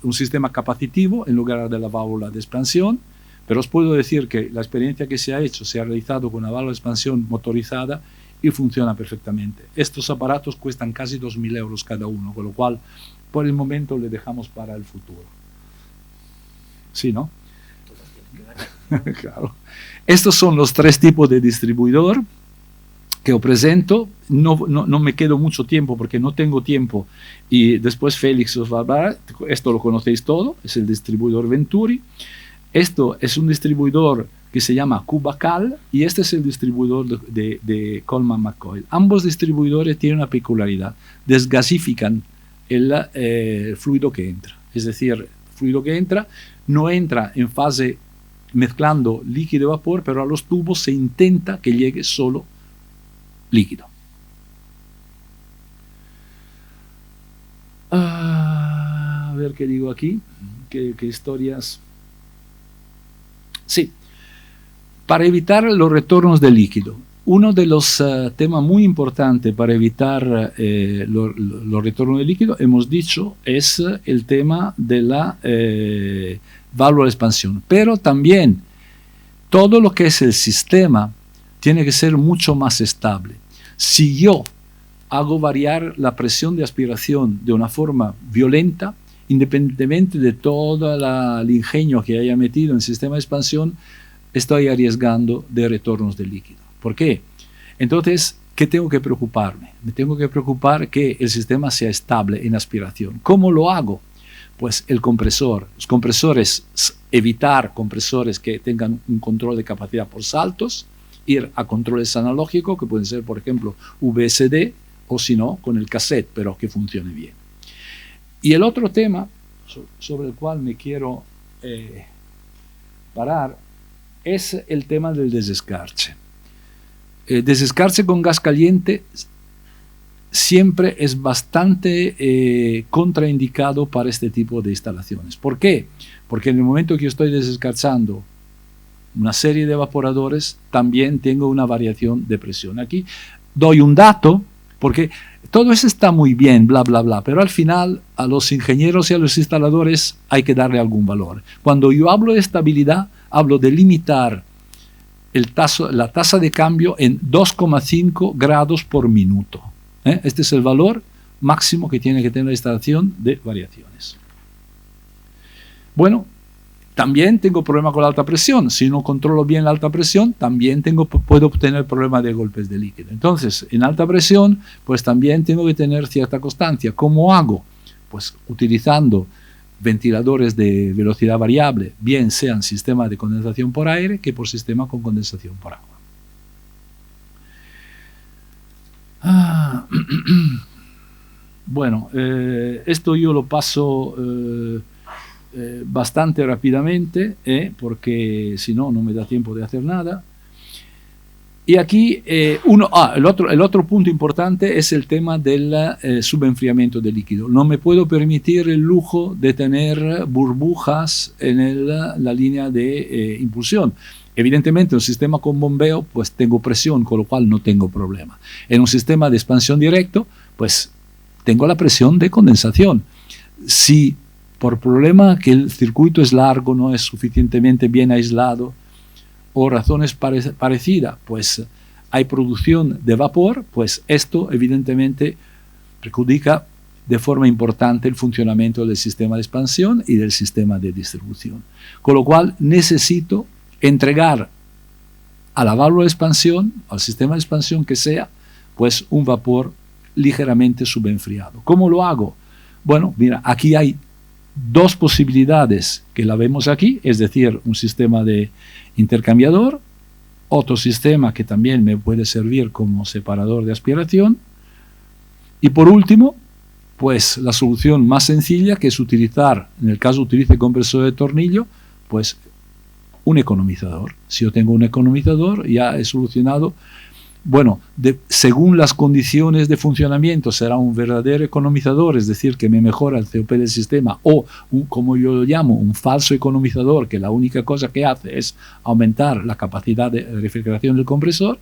un sistema capacitivo en lugar de la válvula de expansión, pero os puedo decir que la experiencia que se ha hecho se ha realizado con una válvula de expansión motorizada y funciona perfectamente. Estos aparatos cuestan casi 2.000 euros cada uno, con lo cual por el momento le dejamos para el futuro. ¿Sí, no? Claro. Estos son los 3 tipos de distribuidor que os presento. No me quedo mucho tiempo porque no tengo tiempo y después Félix os va a hablar. Esto lo conocéis todo, es el distribuidor Venturi. Esto es un distribuidor que se llama Cubacal y este es el distribuidor de Coleman McCoy. Ambos distribuidores tienen una peculiaridad, desgasifican el fluido que entra. Es decir, el fluido que entra no entra en fase mezclando líquido y vapor, pero a los tubos se intenta que llegue solo líquido. A ver qué digo aquí, qué historias. Sí, para evitar los retornos de líquido. Uno de los temas muy importantes para evitar los retornos de líquido, hemos dicho, es el tema de la válvula de expansión. Pero también todo lo que es el sistema tiene que ser mucho más estable. Si yo hago variar la presión de aspiración de una forma violenta, independientemente de todo el ingenio que haya metido en el sistema de expansión, estoy arriesgando de retornos de líquido. ¿Por qué? Entonces, ¿qué tengo que preocuparme? Me tengo que preocupar que el sistema sea estable en aspiración. ¿Cómo lo hago? Pues el compresor. Los compresores, evitar compresores que tengan un control de capacidad por saltos, ir a controles analógicos, que pueden ser, por ejemplo, VSD, o si no, con el cassette, pero que funcione bien. Y el otro tema sobre el cual me quiero parar es el tema del desescarche. El desescarche con gas caliente siempre es bastante contraindicado para este tipo de instalaciones. ¿Por qué? Porque en el momento que yo estoy desescarchando una serie de evaporadores, también tengo una variación de presión. Aquí doy un dato, porque todo eso está muy bien, bla, bla, bla, pero al final a los ingenieros y a los instaladores hay que darle algún valor. Cuando yo hablo de estabilidad, hablo de limitar la tasa de cambio en 2,5 grados por minuto. Este es el valor máximo que tiene que tener la instalación de variaciones. Bueno, también tengo problema con la alta presión. Si no controlo bien la alta presión, también puedo obtener problema de golpes de líquido. Entonces, en alta presión, pues también tengo que tener cierta constancia. ¿Cómo hago? Pues utilizando ventiladores de velocidad variable, bien sean sistemas de condensación por aire que por sistema con condensación por agua. Bueno, esto yo lo paso bastante rápidamente, porque si no, no me da tiempo de hacer nada. Y aquí el otro punto importante es el tema del subenfriamiento del líquido. No me puedo permitir el lujo de tener burbujas en la línea de impulsión. Evidentemente, en un sistema con bombeo, pues tengo presión, con lo cual no tengo problema. En un sistema de expansión directo, pues tengo la presión de condensación. Si por problema que el circuito es largo, no es suficientemente bien aislado, o razones parecidas, pues hay producción de vapor, pues esto evidentemente perjudica de forma importante el funcionamiento del sistema de expansión y del sistema de distribución. Con lo cual necesito entregar a la válvula de expansión, al sistema de expansión que sea, pues un vapor ligeramente subenfriado. ¿Cómo lo hago? Bueno, mira, aquí hay dos posibilidades que la vemos aquí, es decir, un sistema de intercambiador, otro sistema que también me puede servir como separador de aspiración, y por último, pues la solución más sencilla, que es utilizar, en el caso utilice compresor de tornillo, pues un economizador. Si yo tengo un economizador, ya he solucionado bueno, según las condiciones de funcionamiento será un verdadero economizador, es decir, que me mejora el COP del sistema, o como yo lo llamo, un falso economizador, que la única cosa que hace es aumentar la capacidad de refrigeración del compresor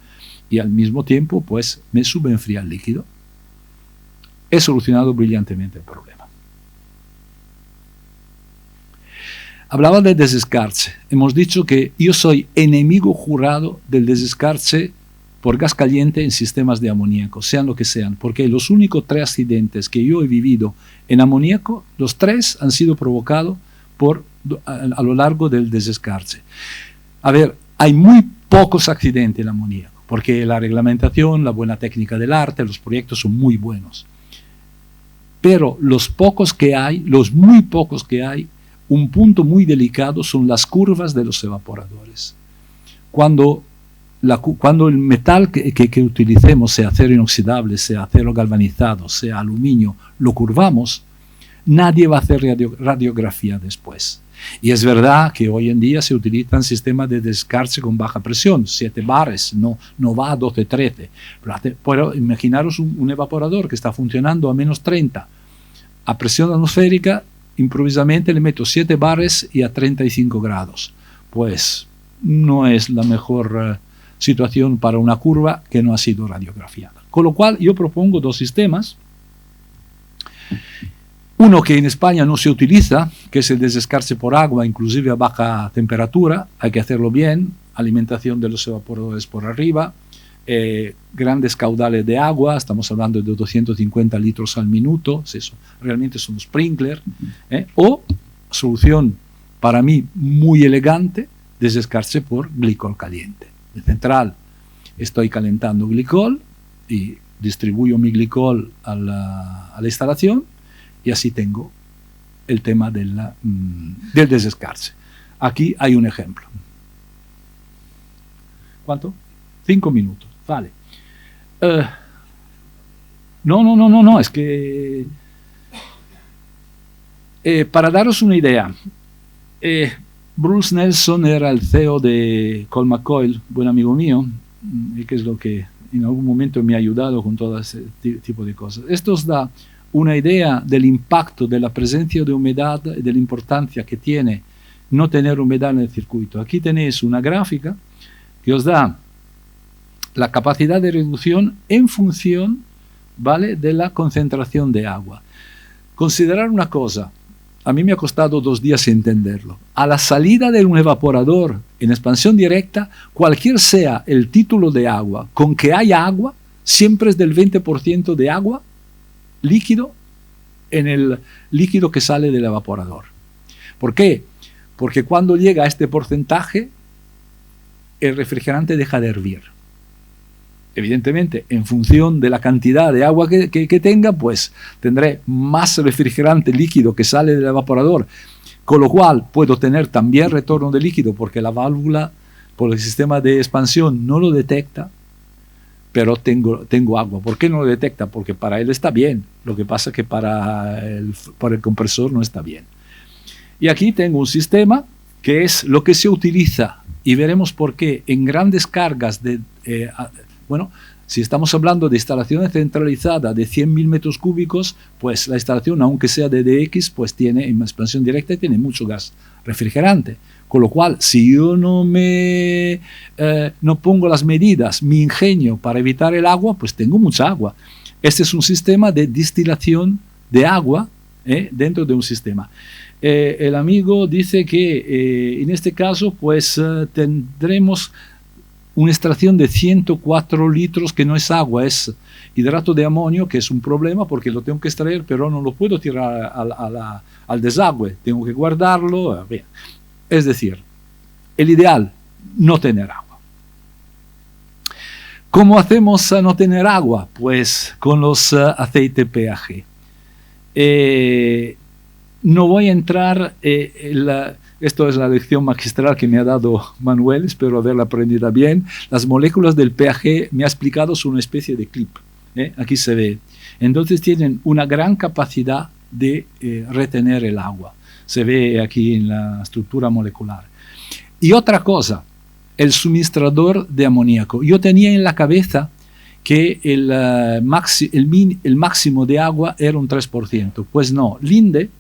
y al mismo tiempo pues me subenfría el líquido. He solucionado brillantemente el problema. Hablaba de desescarche. Hemos dicho que yo soy enemigo jurado del desescarche por gas caliente en sistemas de amoníaco, sean lo que sean, porque los únicos 3 accidentes que yo he vivido en amoníaco, los 3 han sido provocados a lo largo del desescarche. A ver, hay muy pocos accidentes en amoníaco, porque la reglamentación, la buena técnica del arte, los proyectos son muy buenos. Pero los pocos que hay, los muy pocos que hay, un punto muy delicado son las curvas de los evaporadores. Cuando el metal que utilicemos, sea acero inoxidable, sea acero galvanizado, sea aluminio, lo curvamos, nadie va a hacer radiografía después. Y es verdad que hoy en día se utilizan sistemas de descarche con baja presión, 7 bares, no va a 12, 13. Pero imaginaros un evaporador que está funcionando a menos 30. A presión atmosférica, improvisamente le meto 7 bares y a 35 grados. Pues no es la mejor situación para una curva que no ha sido radiografiada. Con lo cual yo propongo 2 sistemas. Uno que en España no se utiliza, que es el desescarche por agua, inclusive a baja temperatura. Hay que hacerlo bien, alimentación de los evaporadores por arriba, grandes caudales de agua, estamos hablando de 250 litros al minuto, eso realmente son sprinkler, o solución para mí muy elegante, desescarche por glicol caliente. De central estoy calentando glicol y distribuyo mi glicol a la instalación y así tengo el tema del desescarche. Aquí hay un ejemplo. ¿Cuánto? 5 minutos, vale. No, es que para daros una idea, Bruce Nelson era el CEO de Colmacoil, buen amigo mío, y que es lo que en algún momento me ha ayudado con todo ese tipo de cosas. Esto os da una idea del impacto de la presencia de humedad y de la importancia que tiene no tener humedad en el circuito. Aquí tenéis una gráfica que os da la capacidad de reducción en función, ¿vale?, de la concentración de agua. Considerar una cosa, a mí me ha costado 2 días entenderlo. A la salida de un evaporador en expansión directa, cualquier sea el título de agua, con que haya agua, siempre es del 20% de agua líquido en el líquido que sale del evaporador. ¿Por qué? Porque cuando llega a este porcentaje, el refrigerante deja de hervir. Evidentemente, en función de la cantidad de agua que tenga, pues tendré más refrigerante líquido que sale del evaporador, con lo cual puedo tener también retorno de líquido porque la válvula, por el sistema de expansión, no lo detecta, pero tengo agua. ¿Por qué no lo detecta? Porque para él está bien, lo que pasa es que para el compresor no está bien. Y aquí tengo un sistema que es lo que se utiliza, y veremos por qué, en grandes cargas bueno, si estamos hablando de instalaciones centralizadas de 100.000 metros cúbicos, pues la instalación, aunque sea de DX, pues tiene en expansión directa y tiene mucho gas refrigerante. Con lo cual, si yo no pongo las medidas, mi ingenio para evitar el agua, pues tengo mucha agua. Este es un sistema de destilación de agua dentro de un sistema. El amigo dice que en este caso, pues tendremos una extracción de 104 litros que no es agua, es hidrato de amonio, que es un problema porque lo tengo que extraer, pero no lo puedo tirar al desagüe, tengo que guardarlo. Bien. Es decir, el ideal, no tener agua. ¿Cómo hacemos a no tener agua? Pues con los aceites PAG. No voy a entrar esto es la lección magistral que me ha dado Manuel, espero haberla aprendido bien. Las moléculas del PAG, me ha explicado, son una especie de clip. Aquí se ve. Entonces tienen una gran capacidad de retener el agua. Se ve aquí en la estructura molecular. Y otra cosa, el suministrador de amoníaco. Yo tenía en la cabeza que el máximo de agua era un 3%. Pues no, Linde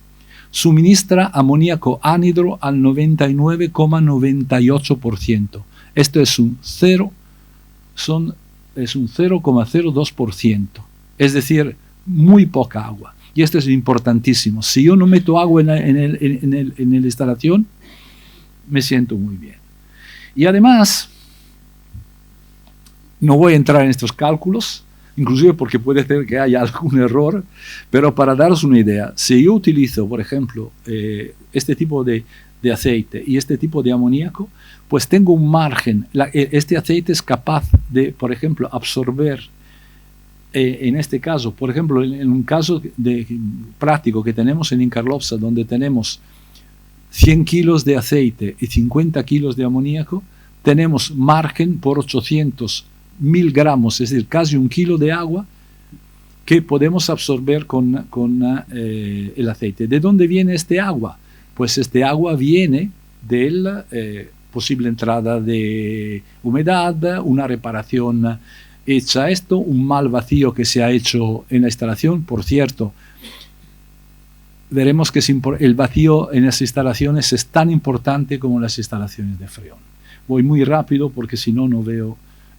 suministra amoníaco anhidro al 99,98%. Esto es un 0,02%. Es decir, muy poca agua. Y esto es importantísimo. Si yo no meto agua en la instalación, me siento muy bien. Y además, no voy a entrar en estos cálculos, inclusive porque puede ser que haya algún error, pero para daros una idea, si yo utilizo, por ejemplo, este tipo de aceite y este tipo de amoníaco, pues tengo un margen. Este aceite es capaz de, por ejemplo, absorber, en este caso, por ejemplo, en un caso práctico que tenemos en Inkarlovsa, donde tenemos 100 kilos de aceite y 50 kilos de amoníaco, tenemos margen por 800.000 gramos, es decir, casi 1 kilo de agua que podemos absorber con el aceite. ¿De dónde viene este agua? Pues este agua viene de la posible entrada de humedad, una reparación hecha esto, un mal vacío que se ha hecho en la instalación. Por cierto, veremos que el vacío en las instalaciones es tan importante como en las instalaciones de freón. Voy muy rápido porque si no, no veo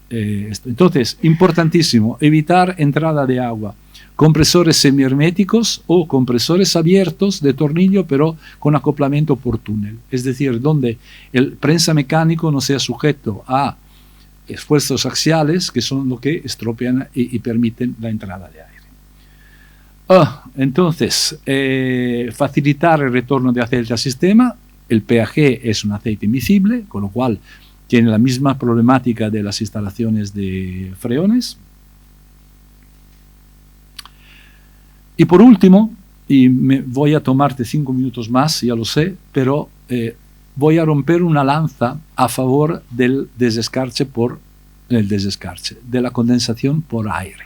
esto. Entonces, importantísimo, evitar entrada de agua. Compresores semiherméticos o compresores abiertos de tornillo, pero con acoplamiento por túnel. Es decir, donde el prensa mecánico no sea sujeto a esfuerzos axiales, que son lo que estropean y permiten la entrada de aire. Entonces, facilitar el retorno de aceite al sistema. El PAG es un aceite miscible, con lo cual tiene la misma problemática de las instalaciones de freones. Y por último, y voy a tomarte 5 minutos más, ya lo sé, pero voy a romper una lanza a favor del desescarche de la condensación por aire.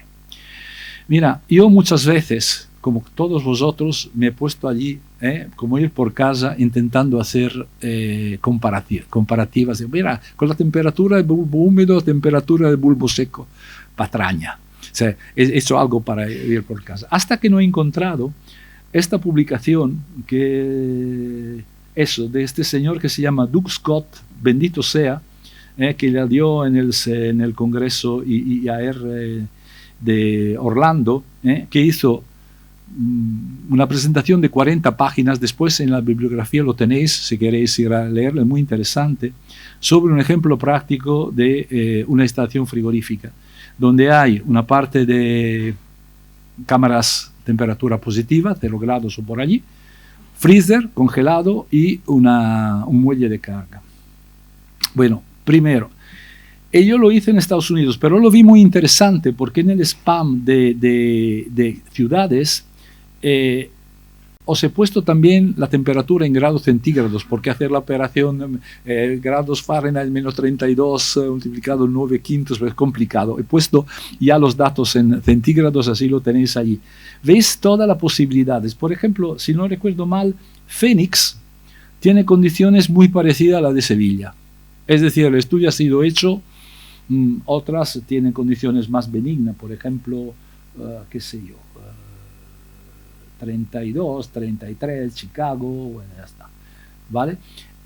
Mira, yo muchas veces, como todos vosotros, me he puesto allí, como ir por casa, intentando hacer comparativas. Mira, con la temperatura del bulbo húmedo, temperatura del bulbo seco, patraña. O sea, he hecho algo para ir por casa. Hasta que no he encontrado esta publicación de este señor que se llama Doug Scott, bendito sea, que le dio en el Congreso IAR de Orlando, que hizo una presentación de 40 páginas, después en la bibliografía lo tenéis, si queréis ir a leerlo, es muy interesante, sobre un ejemplo práctico de una instalación frigorífica, donde hay una parte de cámaras temperatura positiva, 0 grados o por allí, freezer, congelado y un muelle de carga. Bueno, primero, yo lo hice en Estados Unidos, pero lo vi muy interesante porque en el spam de ciudades os he puesto también la temperatura en grados centígrados, porque hacer la operación grados Fahrenheit menos 32 multiplicado 9/5 es complicado. He puesto ya los datos en centígrados, así lo tenéis allí. Veis todas las posibilidades. Por ejemplo, si no recuerdo mal, Phoenix tiene condiciones muy parecidas a las de Sevilla. Es decir, el estudio ha sido hecho, otras tienen condiciones más benignas, por ejemplo, qué sé yo, 32, 33, Chicago, bueno, ya está, ¿vale?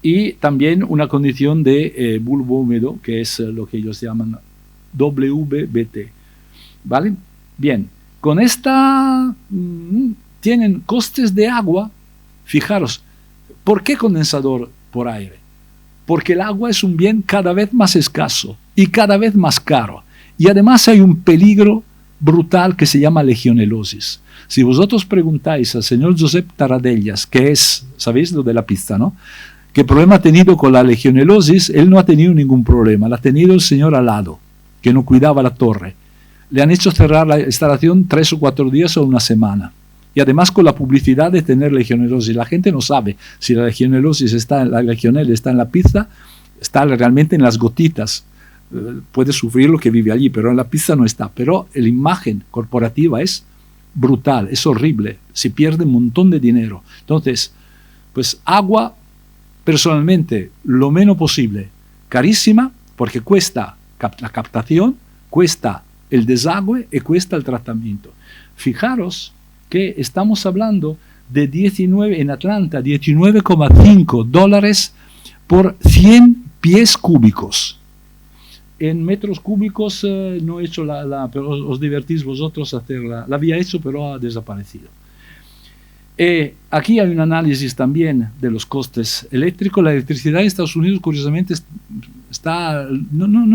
Y también una condición de bulbo húmedo, que es lo que ellos llaman WBT, ¿vale? Bien, con esta tienen costes de agua, fijaros, ¿por qué condensador por aire? Porque el agua es un bien cada vez más escaso y cada vez más caro, y además hay un peligro brutal que se llama legionelosis. Si vosotros preguntáis al señor Josep Taradellas, que es, sabéis lo de la pizza, ¿no? ¿Qué problema ha tenido con la legionelosis? Él no ha tenido ningún problema, la ha tenido el señor al lado, que no cuidaba la torre. Le han hecho cerrar la instalación 3 o 4 días o una semana. Y además con la publicidad de tener legionelosis. La gente no sabe si la legionelosis la legionela está en la pizza, está realmente en las gotitas. Puede sufrir lo que vive allí, pero en la pizza no está. Pero la imagen corporativa es brutal, es horrible, se pierde un montón de dinero. Entonces, pues agua, personalmente, lo menos posible, carísima, porque cuesta la captación, cuesta el desagüe y cuesta el tratamiento. Fijaros que estamos hablando de 19, en Atlanta, $19,5 por 100 pies cúbicos. En metros cúbicos no he hecho pero os divertís vosotros a hacerla. La había hecho, pero ha desaparecido. Aquí hay un análisis también de los costes eléctricos. La electricidad en Estados Unidos, curiosamente, está...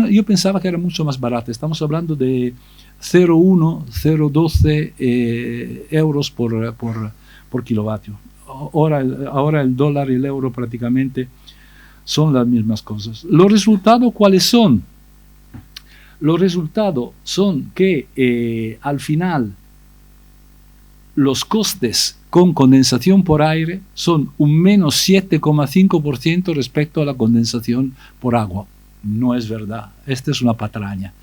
yo pensaba que era mucho más barata. Estamos hablando de 0,1, 0,12 euros por kilovatio. Ahora el dólar y el euro prácticamente son las mismas cosas. ¿Los resultados cuáles son? Los resultados son que al final los costes con condensación por aire son un menos 7,5% respecto a la condensación por agua. No es verdad, esta es una patraña.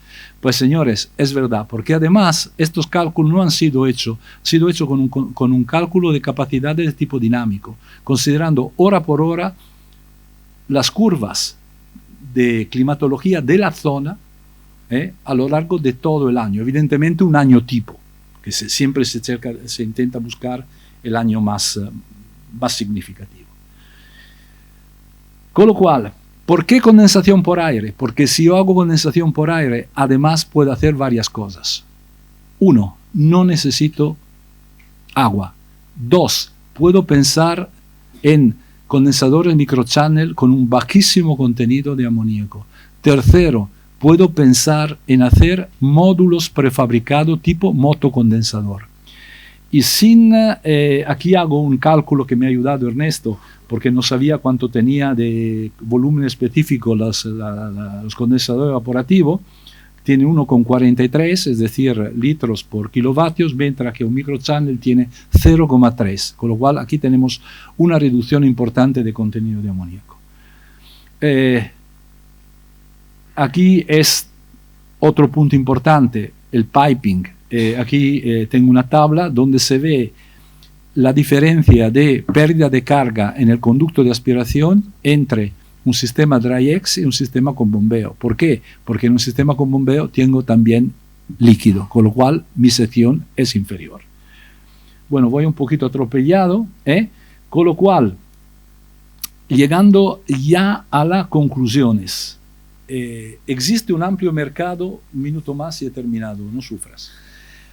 Pues señores, es verdad, porque además estos cálculos no han sido hechos, con un cálculo de capacidad de tipo dinámico, considerando hora por hora las curvas de climatología de la zona a lo largo de todo el año. Evidentemente un año tipo, que siempre se intenta buscar el año más significativo. Con lo cual, ¿por qué condensación por aire? Porque si yo hago condensación por aire, además puedo hacer varias cosas. 1, no necesito agua. 2, puedo pensar en condensadores microchannel con un bajísimo contenido de amoníaco. 3, puedo pensar en hacer módulos prefabricados tipo motocondensador. Y aquí hago un cálculo que me ha ayudado Ernesto, porque no sabía cuánto tenía de volumen específico los condensadores evaporativos. Tiene 1,43, es decir, litros por kilovatios, mientras que un microchannel tiene 0,3, con lo cual aquí tenemos una reducción importante de contenido de amoníaco. Aquí es otro punto importante, el piping. Aquí tengo una tabla donde se ve la diferencia de pérdida de carga en el conducto de aspiración entre un sistema DryX y un sistema con bombeo. ¿Por qué? Porque en un sistema con bombeo tengo también líquido, con lo cual mi sección es inferior. Bueno, voy un poquito atropellado, con lo cual, llegando ya a las conclusiones, existe un amplio mercado, un minuto más y he terminado, no sufras.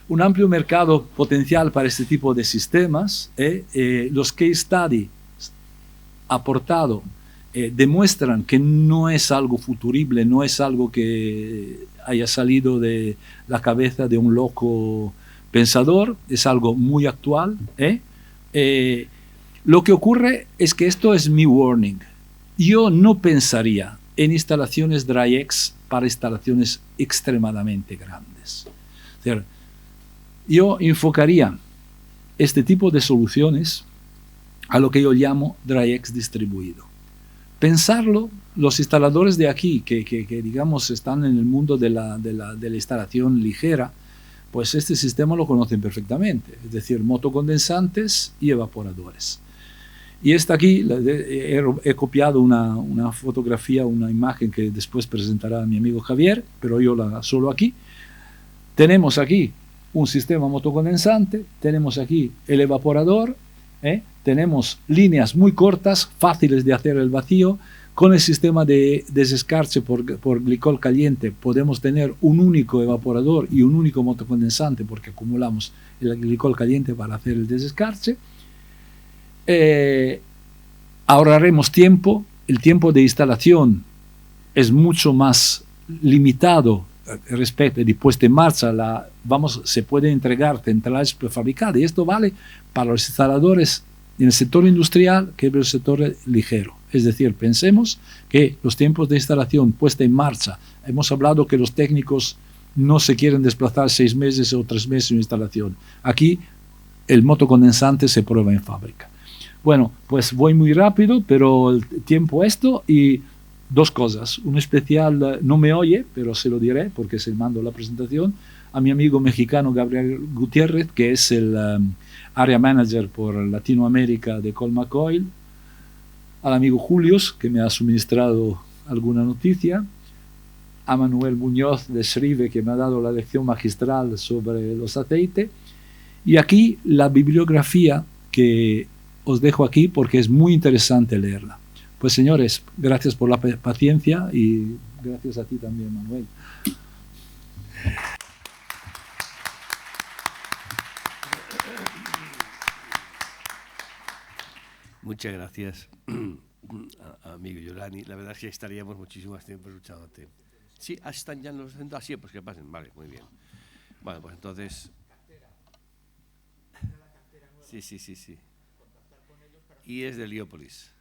Un amplio mercado potencial para este tipo de sistemas. Los case studies aportados demuestran que no es algo futurible, no es algo que haya salido de la cabeza de un loco pensador, es algo muy actual. Lo que ocurre es que esto es mi warning. Yo no pensaría en instalaciones DryX para instalaciones extremadamente grandes. Es decir, yo enfocaría este tipo de soluciones a lo que yo llamo DryX distribuido. Pensarlo, los instaladores de aquí, que digamos están en el mundo de la instalación ligera, pues este sistema lo conocen perfectamente, es decir, motocondensantes y evaporadores. Y esta aquí, he copiado una fotografía, una imagen que después presentará mi amigo Javier, pero yo solo aquí. Tenemos aquí un sistema motocondensante, tenemos aquí el evaporador, tenemos líneas muy cortas, fáciles de hacer el vacío. Con el sistema de desescarche por glicol caliente podemos tener un único evaporador y un único motocondensante porque acumulamos el glicol caliente para hacer el desescarche. Ahorraremos tiempo, el tiempo de instalación es mucho más limitado respecto de puesta en marcha. Se puede entregar centrales prefabricadas y esto vale para los instaladores en el sector industrial que en el sector ligero. Es decir, pensemos que los tiempos de instalación puesta en marcha, hemos hablado que los técnicos no se quieren desplazar 6 meses o 3 meses en instalación. Aquí el motocondensante se prueba en fábrica. Bueno, pues voy muy rápido, pero el tiempo esto y 2 cosas. Un especial, no me oye, pero se lo diré porque se mando la presentación, a mi amigo mexicano Gabriel Gutiérrez, que es el Area Manager por Latinoamérica de Colmacoil, al amigo Julius, que me ha suministrado alguna noticia, a Manuel Muñoz de Srive, que me ha dado la lección magistral sobre los aceites. Y aquí la bibliografía que os dejo aquí porque es muy interesante leerla. Pues señores, gracias por la paciencia y gracias a ti también, Manuel. Muchas gracias, amigo Yolani. La verdad es que estaríamos muchísimo más tiempo escuchándote. Sí, están ya en los centros. Sí, pues que pasen. Vale, muy bien. Bueno, pues entonces... Sí. Y es de Heliópolis.